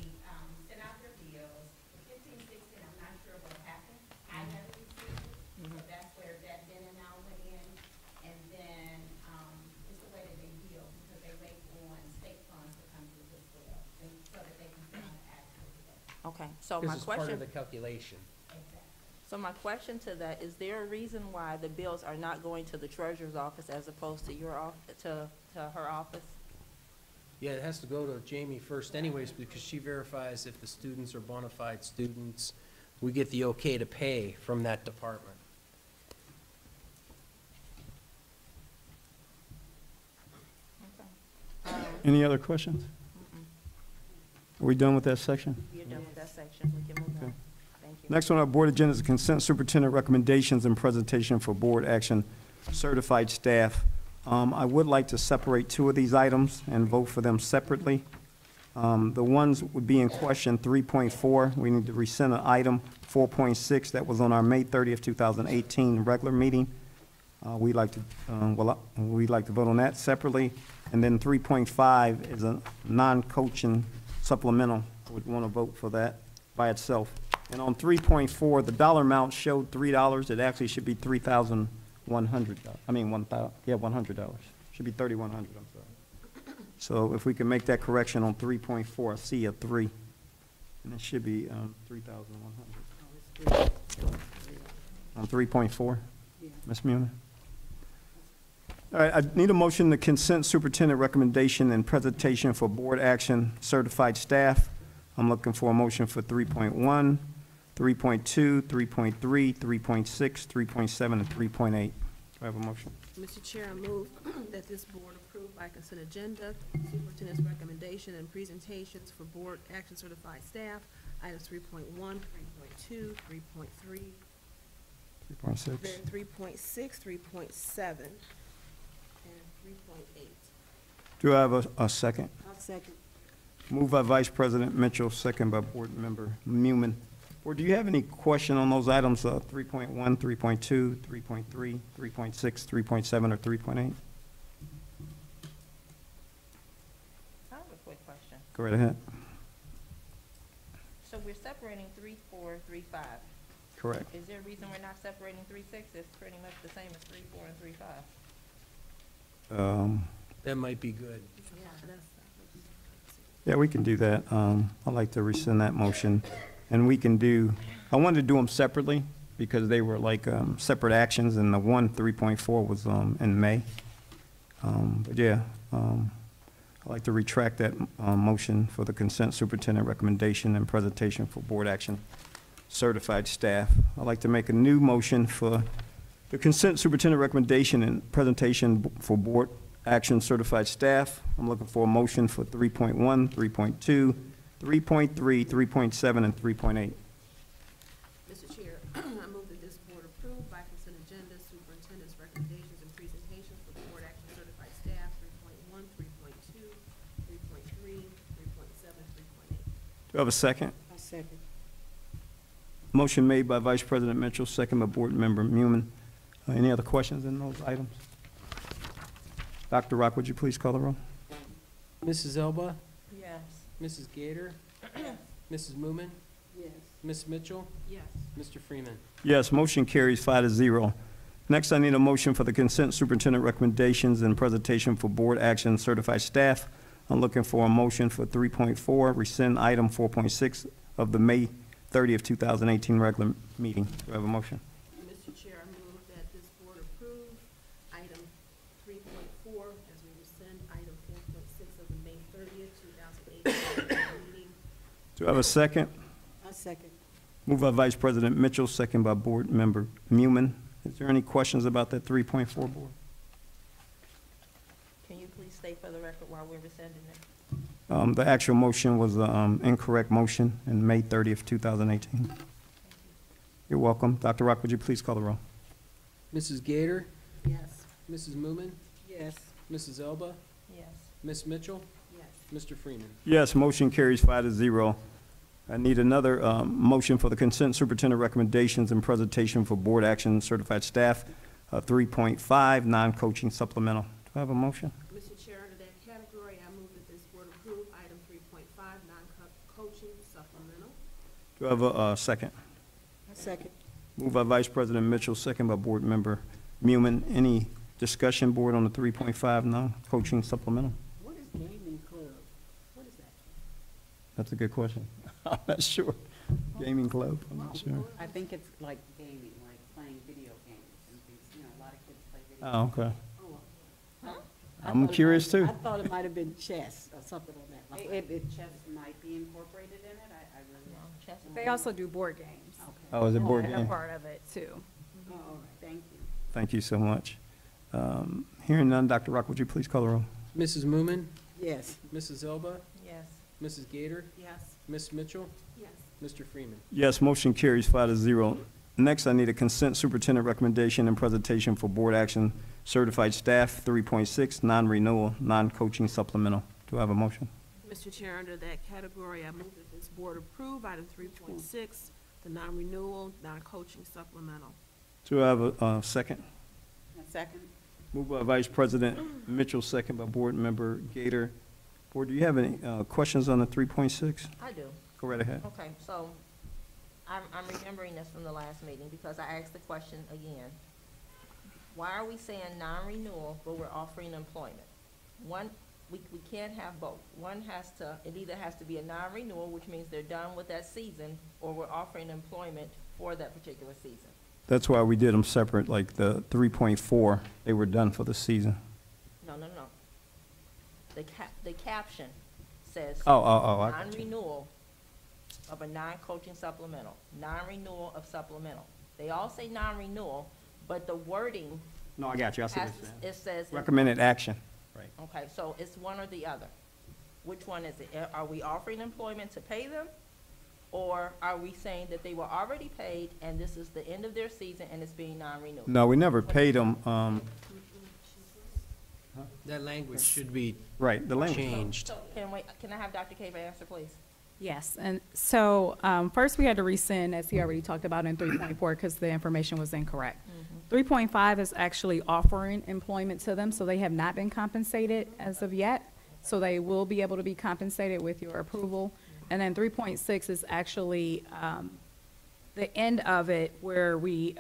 sent out their bills. The 15-16, I'm not sure what happened. I never received it, but that's where that then and now went in. And then, it's the way that they bill, because they wait on state funds to come through as well, and so that they can send out the actual bill. Okay, so my This is part question, of the calculation. Exactly. so my question to that, is there a reason why the bills are not going to the treasurer's office as opposed to your to her office? Yeah, it has to go to Jamie first anyways, because she verifies if the students are bona fide students. We get the okay to pay from that department. Okay. any other questions? Are we done with that section? You're done with that section, we can move Okay. on. Thank you. Next on our board agenda is consent superintendent recommendations and presentation for board action certified staff. I would like to separate 2 of these items and vote for them separately. The ones would be in question 3.4. We need to rescind an item 4.6 that was on our May 30th, 2018 regular meeting. We'd like to vote on that separately. And then 3.5 is a non-coaching supplemental. Would want to vote for that by itself. And on 3.4, the dollar amount showed $3. It actually should be $3,100. I mean, $100. Should be $3,100, I'm sorry. So if we can make that correction on 3.4, I see a 3. And it should be 3,100. On 3.4, Ms. Mueller? All right, I need a motion to consent superintendent recommendation and presentation for board action certified staff. I'm looking for a motion for 3.1, 3.2, 3.3, 3.6, 3.7, and 3.8. Do I have a motion? Mr. Chair, I move that this board approve by consent agenda superintendent's recommendation and presentations for board action certified staff, items 3.1, 3.2, 3.3, 3.6. then 3.6, 3.7, and 3.8. Do I have a second? I'll second. Moved by Vice President Mitchell, second by Board Member Newman. Board, do you have any question on those items, 3.1, 3.2, 3.3, 3.6, 3.7, or 3.8? I have a quick question. Go right ahead. So we're separating 3.4, 3.5. Correct. Is there a reason we're not separating 3.6? It's pretty much the same as 3.4 and 3.5. That might be good. Yeah, that's. Yeah, we can do that. I'd like to rescind that motion. And we can do, I wanted to do them separately because they were like separate actions, and the one, 3.4, was in May. But yeah, I'd like to retract that motion for the consent superintendent recommendation and presentation for board action certified staff. I'd like to make a new motion for the consent superintendent recommendation and presentation for board action certified staff. I'm looking for a motion for 3.1, 3.2, 3.3, 3.7, and 3.8. Mr. Chair, I move that this board approve by consent agenda superintendent's recommendations and presentations for the board action certified staff, 3.1, 3.2, 3.3, 3.7, 3.8. Do I have a second? I'll second. Motion made by Vice President Mitchell, second by Board Member Newman. Any other questions in those items? Dr. Rock, would you please call the roll? Mrs. Elba, Yes. Mrs. Gator, Mrs. Moomin, Yes. Ms. Mitchell, Yes. Mr. Freeman. Yes, motion carries 5-0. Next, I need a motion for the consent superintendent recommendations and presentation for board action certified staff. I'm looking for a motion for 3.4, rescind item 4.6 of the May 30th, 2018 regular meeting. Do I have a motion? Mr. Chair, I move that this board approve item 3.4 as we rescind item 4.6 of the May 30th, 2018 meeting. Do I have a second? I'll second. Moved by Vice President Mitchell, second by Board Member Newman. Is there any questions about that 3.4, Board? Can you please state for the record why we're rescinding it? The actual motion was an incorrect motion in May 30th, 2018. You're welcome. Dr. Rock, would you please call the roll? Mrs. Gator, Yes. Mrs. Moomin, Yes. Mrs. Elba, Yes. Ms. Mitchell, Yes. Mr. Freeman. Yes, motion carries 5-0. I need another motion for the consent superintendent recommendations and presentation for board action certified staff, 3.5, non-coaching supplemental. Do I have a motion? Mr. Chair, under that category, I move that this board approve item 3.5, non-coaching supplemental. Do I have a second? I'll second. Moved by Vice President Mitchell, second by Board Member Newman. Any discussion, Board, on the 3.5 non-coaching supplemental? What is gaming club? What is that? That's a good question. I'm not sure. Gaming club, I'm not sure. I think it's like gaming, like playing video games and things, you know, a lot of kids play video. Oh, okay. Oh. I'm curious, too. I thought it might have been chess or something on that line. Chess might be incorporated in it, I really. No, chess is- They also do board games. Okay. Oh, is it board They're game? part of it, too. Oh, all right, thank you. Thank you so much. Hearing none, Dr. Rock, would you please call the roll? Mrs. Moomin, Yes, Mrs. Elba, Yes. Mrs. Gator, Yes. Ms. Mitchell, Yes. Mr. Freeman. Yes, motion carries 5-0. Next, I need a consent superintendent recommendation and presentation for board action certified staff, 3.6, non-renewal, non-coaching supplemental. Do I have a motion? Mr. Chair, under that category, I move that this board approve item 3.6, the non-renewal, non-coaching supplemental. Do I have a second? A second? Moved by Vice President Mitchell, second by Board Member Gator. Board, do you have any questions on the 3.6? I do. Go right ahead. Okay, so I'm remembering this from the last meeting because I asked the question again. Why are we saying non-renewal, but we're offering employment? One, we can't have both. One has to, it either has to be a non-renewal, which means they're done with that season, or we're offering employment for that particular season. That's why we did them separate, like the 3.4, they were done for the season. No. The caption says. I got you. Non-renewal of a non-coaching supplemental, non-renewal of supplemental. They all say non-renewal, but the wording No, I got you, I see what has, you're saying. it says. Recommended action. Right. Okay, so it's one or the other. Which one is it? Are we offering employment to pay them? Or are we saying that they were already paid and this is the end of their season and it's being non-renewed? No, we never paid them, That language should be right, the language. changed. So can I have Dr. Kaver answer, please? Yes, and so, first we had to rescind, as he already talked about in 3.4, because the information was incorrect. 3.5 is actually offering employment to them, so they have not been compensated as of yet. So they will be able to be compensated with your approval. And then 3.6 is actually, the end of it where we,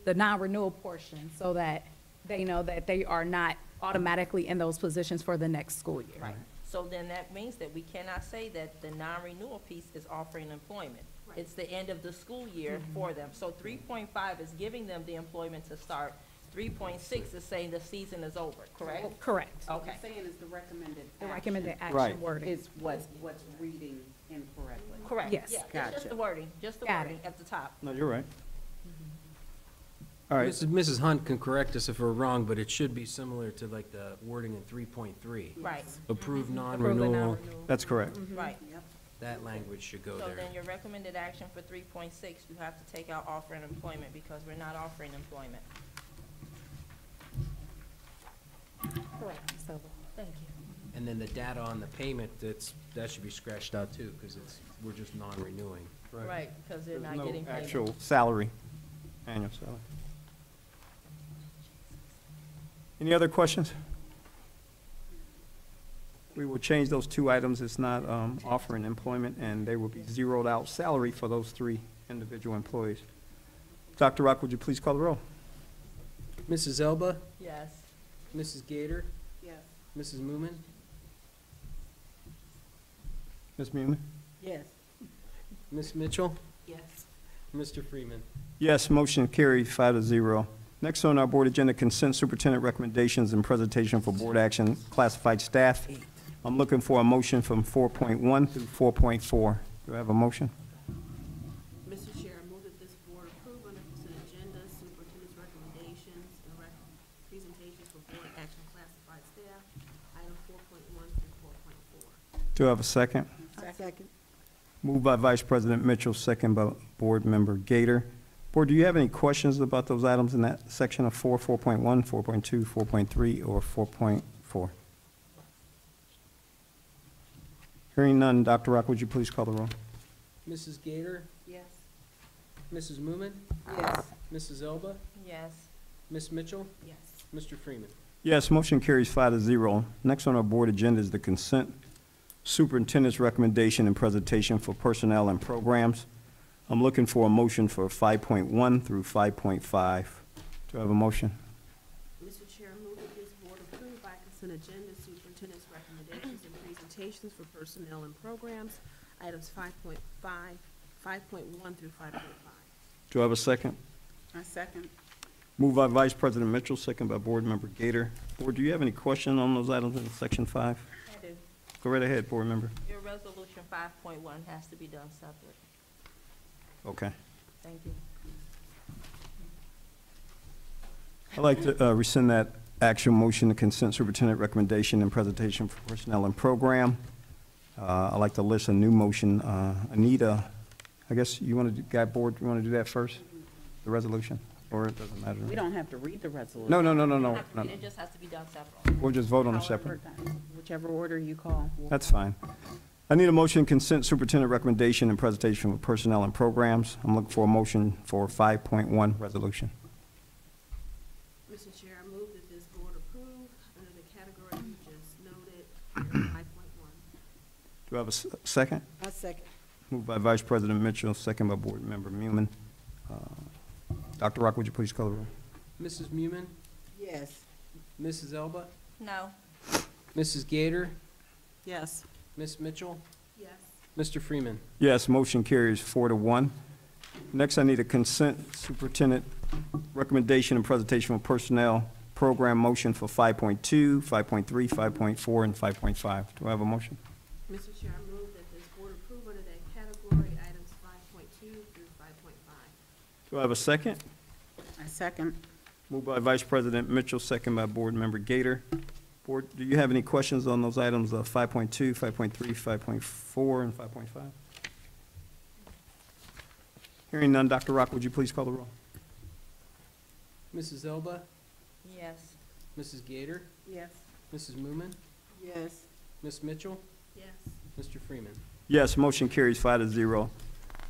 the non-renewal portion, so that they know that they are not automatically in those positions for the next school year. Right. So then that means that we cannot say that the non-renewal piece is offering employment. It's the end of the school year for them. So 3.5 is giving them the employment to start. 3.6 is saying the season is over, correct? Correct. What Okay. you're saying is the recommended The action recommended Right. action wording. is what's reading incorrectly. Correct. Yes. Yeah, it's Gotcha. just the wording, just the Got wording it. at the top. No, you're right. All right, Mrs. Hunt can correct us if we're wrong, but it should be similar to like the wording in 3.3. Right, Approve Approve the non-renewal, non-renewal. that's correct. right. Yep. that language should go So there. then your recommended action for 3.6, you have to take out offering employment because we're not offering employment. Correct. So, Thank you. And then the data on the payment, that should be scratched out too, because we're just non-renewing. Right, because they're There's not no getting paid. actual salary, annual salary. Any other questions? We will change those two items. It's not offering employment, and they will be zeroed out salary for those three individual employees. Dr. Rock, would you please call the roll? Mrs. Elba, Yes. Mrs. Gator, Yes. Mrs. Moomin, Ms. Mueller? Yes. Ms. Mitchell, Yes. Mr. Freeman. Yes, motion carried 5-0. Next on our board agenda, consent superintendent recommendations and presentation for board action classified staff. I'm looking for a motion from 4.1 through 4.4. Do I have a motion? Mr. Chair, I move that this board approve under consent agenda superintendent's recommendations and presentations for board action classified staff, item 4.1 through 4.4. Do I have a second? Second. Moved by Vice President Mitchell, second by Board Member Gator. Board, do you have any questions about those items in that section of 4.1, 4.2, 4.3, or 4.4? Hearing none, Dr. Rock, would you please call the roll? Mrs. Gator, Yes. Mrs. Moomin, Yes. Mrs. Elba, Yes. Ms. Mitchell, Yes. Mr. Freeman. Yes, motion carries 5-0. Next on our board agenda is the consent superintendent's recommendation and presentation for personnel and programs. I'm looking for a motion for 5.1 through 5.5. Do I have a motion? Mr. Chair, I move that this board approve by consent agenda superintendent's recommendations and presentations for personnel and programs, items 5.5, 5.1 through 5.5. Do I have a second? I second. Moved by Vice President Mitchell, second by Board Member Gator. Board, do you have any question on those items in Section 5? I do. Go right ahead, Board Member. Your resolution 5.1 has to be done separate. Okay. Thank you. I'd like to rescind that action motion, the consent superintendent recommendation and presentation for personnel and program. I'd like to list a new motion. Anita, I guess you want to, Board, you want to do that first? The resolution? Or it doesn't matter? We don't have to read the resolution. No. It just has to be done separate. We'll just vote on it However, separate. Whichever order you call. That's fine. I need a motion, consent superintendent recommendation and presentation for personnel and programs. I'm looking for a motion for 5.1 resolution. Mr. Chair, I move that this board approve under the category you just noted, item 5.1. Do I have a second? I second. Moved by Vice President Mitchell, second by Board Member Muehlman. Dr. Rock, would you please call the roll? Mrs. Moomin, Yes. Mrs. Elba, No. Mrs. Gator, Yes. Ms. Mitchell, Yes. Mr. Freeman. Yes, motion carries 4-1. Next, I need a consent superintendent recommendation and presentation for personnel program motion for 5.2, 5.3, 5.4, and 5.5. Do I have a motion? Mr. Chair, I move that this board approve under that category, items 5.2 through 5.5. Do I have a second? I second. Moved by Vice President Mitchell, second by Board Member Gator. Board, do you have any questions on those items of 5.2, 5.3, 5.4, and 5.5? Hearing none, Dr. Rock, would you please call the roll? Mrs. Elba, Yes. Mrs. Gator, Yes. Mrs. Moomin, Yes. Ms. Mitchell, Yes. Mr. Freeman. Yes, motion carries 5-0.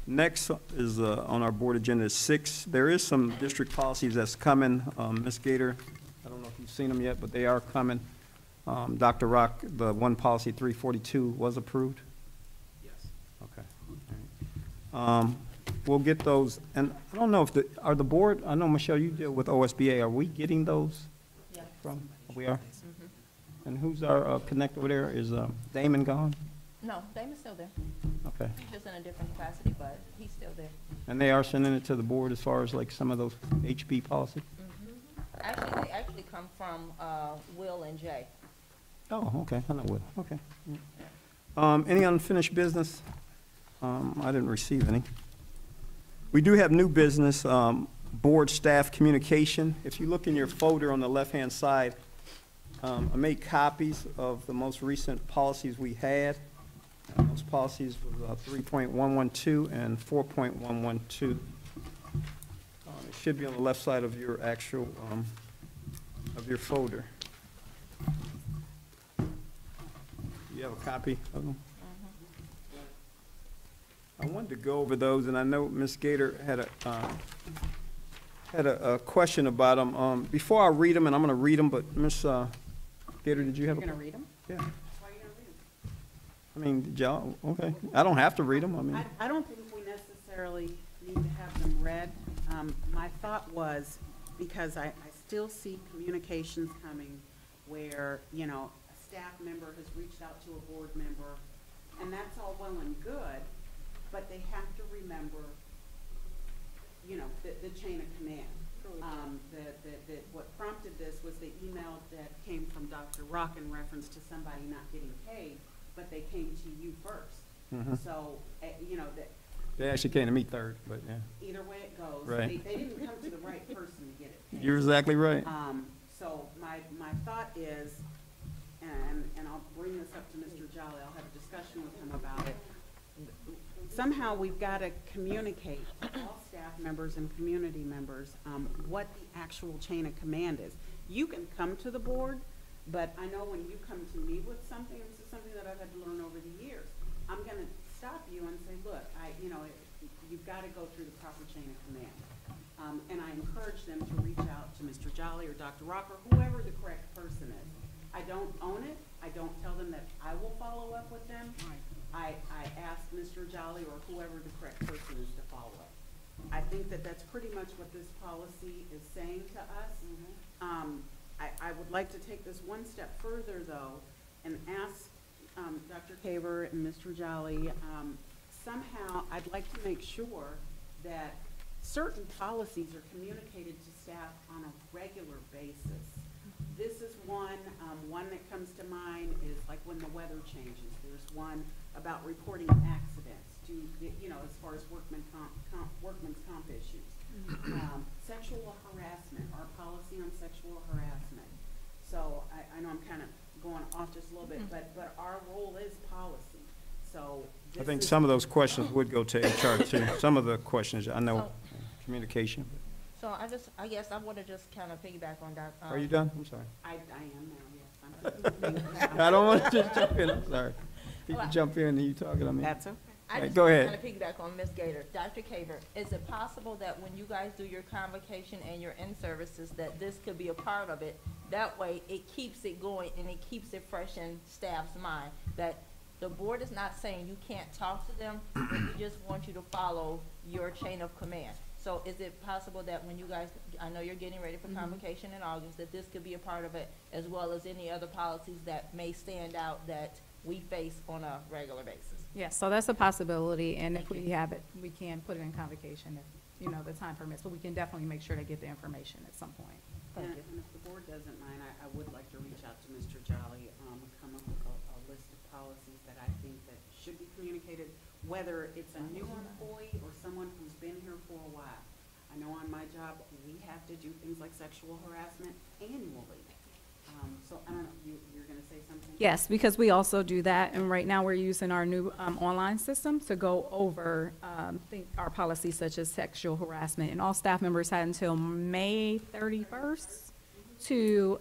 Next is, on our board agenda is 6. There is some district policies that's coming. Ms. Gator, I don't know if you've seen them yet, but they are coming. Dr. Rock, the one policy 342 was approved? Yes. Okay. All right. We'll get those, and I don't know if are the board, I know, Michelle, you deal with OSBA, are we getting those Yeah. from? We are? And who's our connect over there? Is Damon gone? No, Damon's still there. Okay. He's just in a different capacity, but he's still there. And they are sending it to the board as far as like some of those HB policies? Actually, they actually come from, Will and Jay. Oh, okay, I know Will, okay. Any unfinished business? I didn't receive any. We do have new business, board staff communication. If you look in your folder on the left-hand side, I made copies of the most recent policies we had. And those policies were 3.112 and 4.112. It should be on the left side of your actual, of your folder. You have a copy of them? I wanted to go over those, and I know Ms. Gator had a question about them. Before I read them, and I'm going to read them, but Ms. Gator, did you have a? You're gonna read them? Yeah. Why are you gonna read them? I mean, did y'all, okay. I don't have to read them, I mean. I don't think we necessarily need to have them read. My thought was, because I still see communications coming where, you know, a staff member has reached out to a board member, and that's all well and good, but they have to remember, you know, the chain of command. What prompted this was the email that came from Dr. Rock in reference to somebody not getting paid, but they came to you first. Mhm. So, you know, that, They actually came to me third, but yeah. either way it goes, Right. they didn't come to the right person to get it paid. You're exactly right. So my thought is, and I'll bring this up to Mr. Jolly, I'll have a discussion with him about it. Somehow we've got to communicate to all staff members and community members, what the actual chain of command is. You can come to the board, but I know when you come to me with something, this is something that I've had to learn over the years. I'm gonna stop you and say, look, you've got to go through the proper chain of command. And I encourage them to reach out to Mr. Jolly or Dr. Rock or whoever the correct person is. I don't own it. I don't tell them that I will follow up with them. I ask Mr. Jolly or whoever the correct person is to follow up. I think that that's pretty much what this policy is saying to us. I would like to take this one step further, though, and ask Dr. Kaver and Mr. Jolly, somehow I'd like to make sure that certain policies are communicated to staff on a regular basis. This is one that comes to mind is like when the weather changes. There's one about reporting accidents, as far as workman's comp issues. Sexual harassment, our policy on sexual harassment. So I know I'm kind of going off just a little bit, but our role is policy. So I think some of those questions would go to HR too. Some of the questions, I know, So- communication. So I guess I want to just kind of piggyback on that. Are you done? I'm sorry. I am now, yes. I don't want to just jump in, I'm sorry. You Well, can jump in and you talking, I mean. That's okay. I Right, just go want to ahead. kind of piggyback on Ms. Gator. Dr. Kaver, is it possible that when you guys do your convocation and your in-services, that this could be a part of it? That way, it keeps it going and it keeps it fresh in staff's mind, that the board is not saying you can't talk to them, but we just want you to follow your chain of command. So is it possible that when you guys, I know you're getting ready for convocation in August, that this could be a part of it, as well as any other policies that may stand out that we face on a regular basis? Yes, so that's a possibility, and if we have it, we can put it in convocation if, the time permits, but we can definitely make sure they get the information at some point. Thank And you. and if the board doesn't mind, I would like to reach out to Mr. Jolly, come up with a list of policies that I think that should be communicated, whether it's a new employee or someone who's been here for a while. I know on my job, we have to do things like sexual harassment annually. So I don't know, you're gonna say something? Yes, because we also do that, and right now we're using our new online system to go over our policies such as sexual harassment, and all staff members had until May 31st to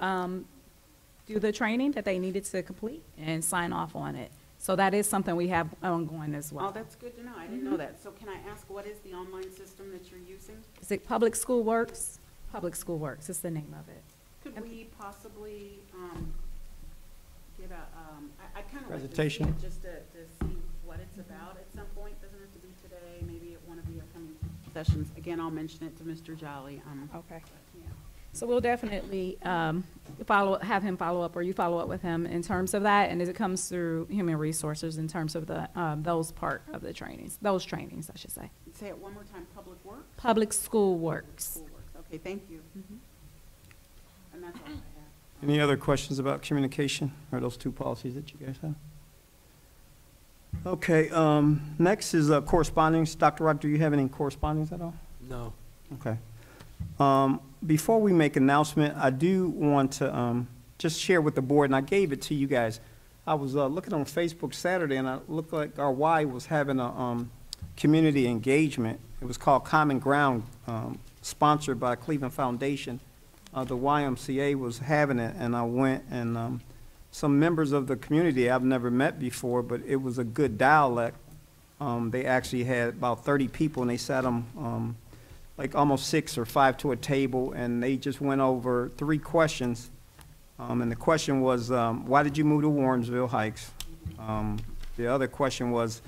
do the training that they needed to complete and sign off on it. So that is something we have ongoing as well. Oh, that's good to know. I didn't know that. So can I ask, what is the online system that you're using? Is it Public School Works? Public School Works is the name of it. Could we possibly, give a, I kind of like to see Presentation? it just to see what it's about at some point. Doesn't have to be today, maybe at one of the upcoming sessions. Again, I'll mention it to Mr. Jolly. Okay. Yeah. So we'll definitely have him follow up, or you follow up with him in terms of that, and as it comes through Human Resources in terms of the those part of the trainings, those trainings, I should say. Say it one more time, Public Works? Public School Works. School Works. Okay, thank you. And that's all I have. Any other questions about communication, or those two policies that you guys have? Okay, next is correspondence. Dr. Rock, do you have any correspondence at all? No. Okay. Before we make announcement, I do want to just share with the board, and I gave it to you guys. I was looking on Facebook Saturday, and it looked like our Y was having a community engagement. It was called Common Ground, sponsored by Cleveland Foundation. The YMCA was having it, and I went, and some members of the community I've never met before, but it was a good dialect. They actually had about 30 people, and they sat them like almost 6 or 5 to a table, and they just went over 3 questions. And the question was, why did you move to Warrensville Heights? The other question was,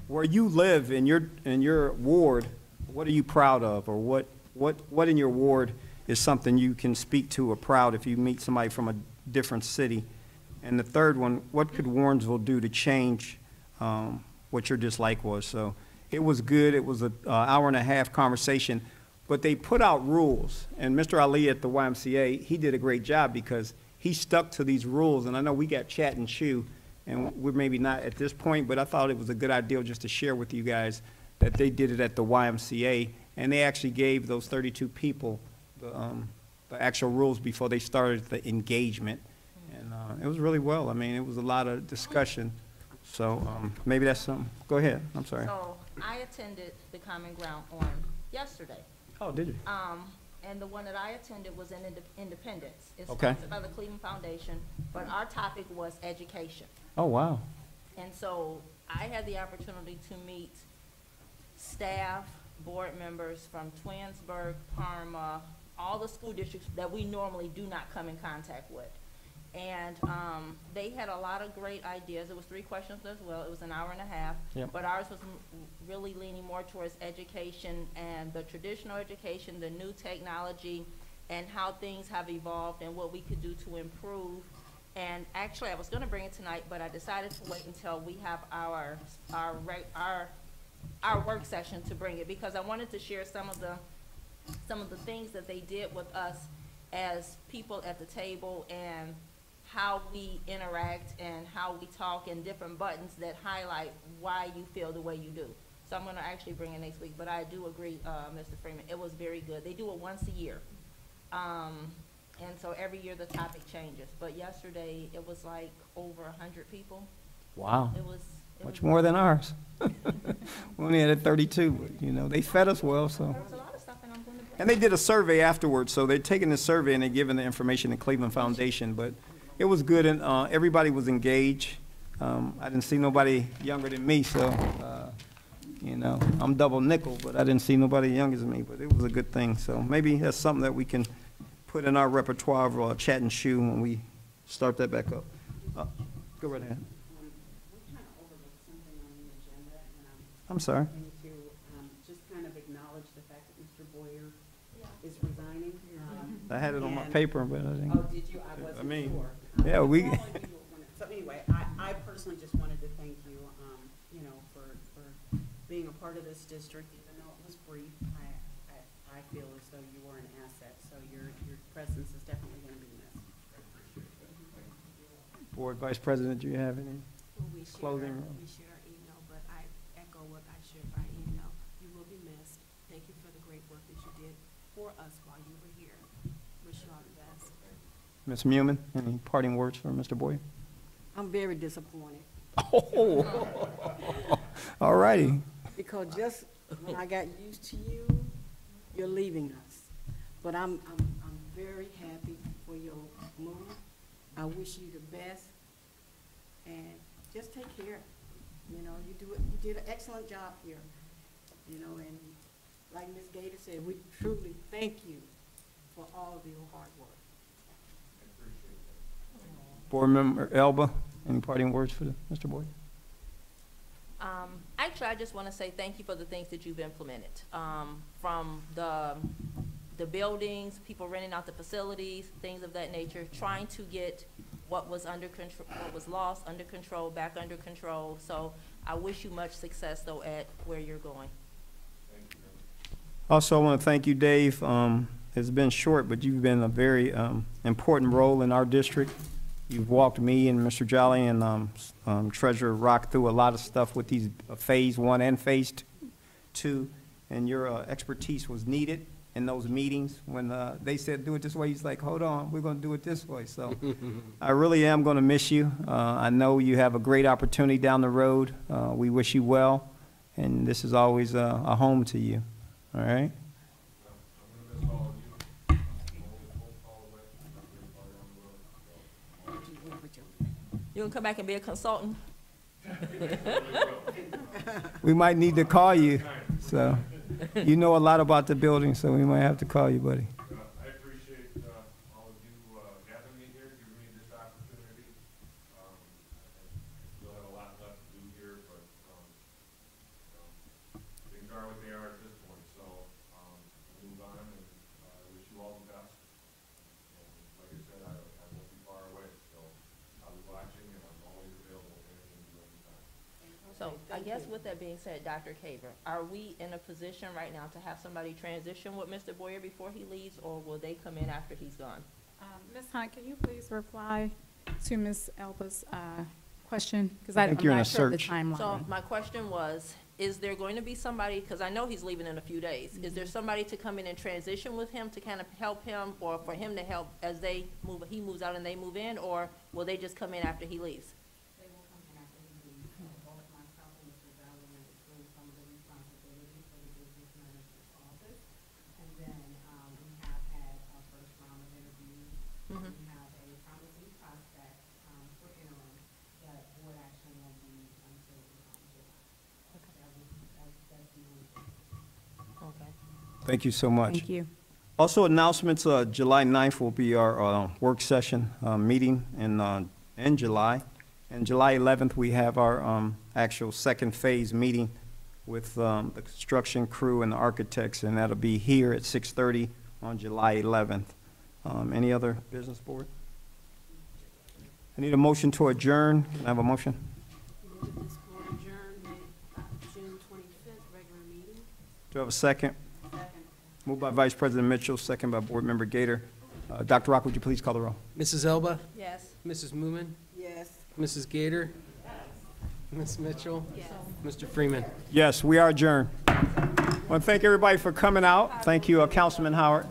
where you live in your ward, what are you proud of, or what in your ward is something you can speak to or proud if you meet somebody from a different city? And the third one, what could Warrensville do to change what your dislike was? So it was good. It was an hour and a half conversation, but they put out rules. And Mr. Ali at the YMCA, he did a great job because he stuck to these rules. And I know we got chat and chew, and we're maybe not at this point, but I thought it was a good idea just to share with you guys that they did it at the YMCA, and they actually gave those 32 people the actual rules before they started the engagement. And it was really well. I mean, it was a lot of discussion. So maybe that's something. Go ahead. I'm sorry. So I attended the Common Ground on yesterday. Oh, did you? And the one that I attended was in Independence. It's Okay. sponsored by the Cleveland Foundation, but our topic was education. Oh, wow. And so I had the opportunity to meet staff, board members from Twinsburg, Parma, all the school districts that we normally do not come in contact with. And they had a lot of great ideas. It was 3 questions as well. It was an hour and a half. Yep. But ours was really leaning more towards education and the traditional education, the new technology, and how things have evolved and what we could do to improve. And actually, I was going to bring it tonight, but I decided to wait until we have our work session to bring it, because I wanted to share some of the things that they did with us as people at the table, and how we interact and how we talk, and different buttons that highlight why you feel the way you do. So I'm going to actually bring it next week, but I do agree, Mr. Freeman, it was very good. They do it once a year. And so every year the topic changes. But yesterday it was like over 100 people. Wow. It was Much more than ours. We only had 32, but, you know, they fed us well, so. There was a lot of stuff, and I'm going to bring. And they did a survey afterwards, so they're taking the survey and they're giving the information to Cleveland Foundation. But it was good, and everybody was engaged. I didn't see nobody younger than me, so, you know, I'm double nickel, but I didn't see nobody younger than me. But it was a good thing. So maybe that's something that we can put in our repertoire of chat and chew when we start that back up. Go right ahead. We kind of overlooked something on the agenda, and I'm sorry. going to just kind of acknowledge the fact that Mr. Boyer is resigning. I had it on my And- paper, but I Oh, didn't. did you? I wasn't mean, sure. yeah, we- So anyway, I personally just wanted to thank you, you know, for being a part of this district, even though it was brief. I feel as though you were an asset, so your presence is definitely going to be missed. Board Vice President, do you have any? Well, we share Closing our- remarks. We share our email, but I echo what I shared by email. You will be missed. Thank you for the great work that you did for us while you were here. Wish you all the best. Ms. Muman, any parting words for Mr. Boyer? I'm very disappointed, Oh, all righty. because just when I got used to you, you're leaving us. But I'm very happy for your move. I wish you the best, and just take care. You know, you did an excellent job here, you know, and like Ms. Gator said, we truly thank you for all of your hard work. Board Member Elba, any parting words for Mr. Boyer? Actually, I just want to say thank you for the things that you've implemented. From the buildings, people renting out the facilities, things of that nature, trying to get what was under control, what was lost under control, back under control. So I wish you much success, though, at where you're going. Also, I want to thank you, Dave. It's been short, but you've been a very important role in our district. You've walked me and Mr. Jolly and Treasurer Rock through a lot of stuff with these Phase 1 and Phase 2, and your expertise was needed in those meetings. When they said, do it this way, he's like, hold on, we're going to do it this way. So I really am going to miss you. I know you have a great opportunity down the road. We wish you well, and this is always a home to you. All right? You gonna come back and be a consultant? We might need to call you. So you know a lot about the building, so we might have to call you, buddy. I appreciate all of you having me here, giving me this opportunity. I still have a lot left to do here, but things are what they are at this point. So we'll move on, and I wish you all the best. And like I said, I won't be far away, so I'll be watching, and I'm always available if anything to do anytime. So I guess with that being said, Dr. Caver, are we in a position right now to have somebody transition with Mr. Boyer before he leaves, or will they come in after he's gone? Ms. Hunt, can you please reply to Ms. Elba's question? Because I I'm think you're in not a sure of the search. timeline. So my question was, is there going to be somebody, because I know he's leaving in a few days, is there somebody to come in and transition with him to kind of help him, or for him to help as they move, he moves out and they move in, or will they just come in after he leaves? They will come in after he leaves. Both myself and Mr. Bell will assume some of the responsibilities for the business manager's office. And then, we have had our first round of interviews. Mhm. We have a promising prospect, for interim, but board action won't be until, July. That's the only thing. Okay. Thank you so much. Thank you. Also, announcements, July 9th will be our work session meeting in July. And July 11th, we have our actual second phase meeting with the construction crew and the architects, and that'll be here at 6:30 on July 11th. Any other business, board? I need a motion to adjourn. Can I have a motion? Move that this board adjourn June 25th, regular meeting. Do I have a second? Moved by Vice President Mitchell, second by Board Member Gator. Dr. Rock, would you please call the roll? Mrs. Elba? Yes. Mrs. Moomin? Yes. Mrs. Gator? Ms. Mitchell? Mr. Freeman? Yes, we are adjourned. I want to thank everybody for coming out. Thank you, Councilman Howard.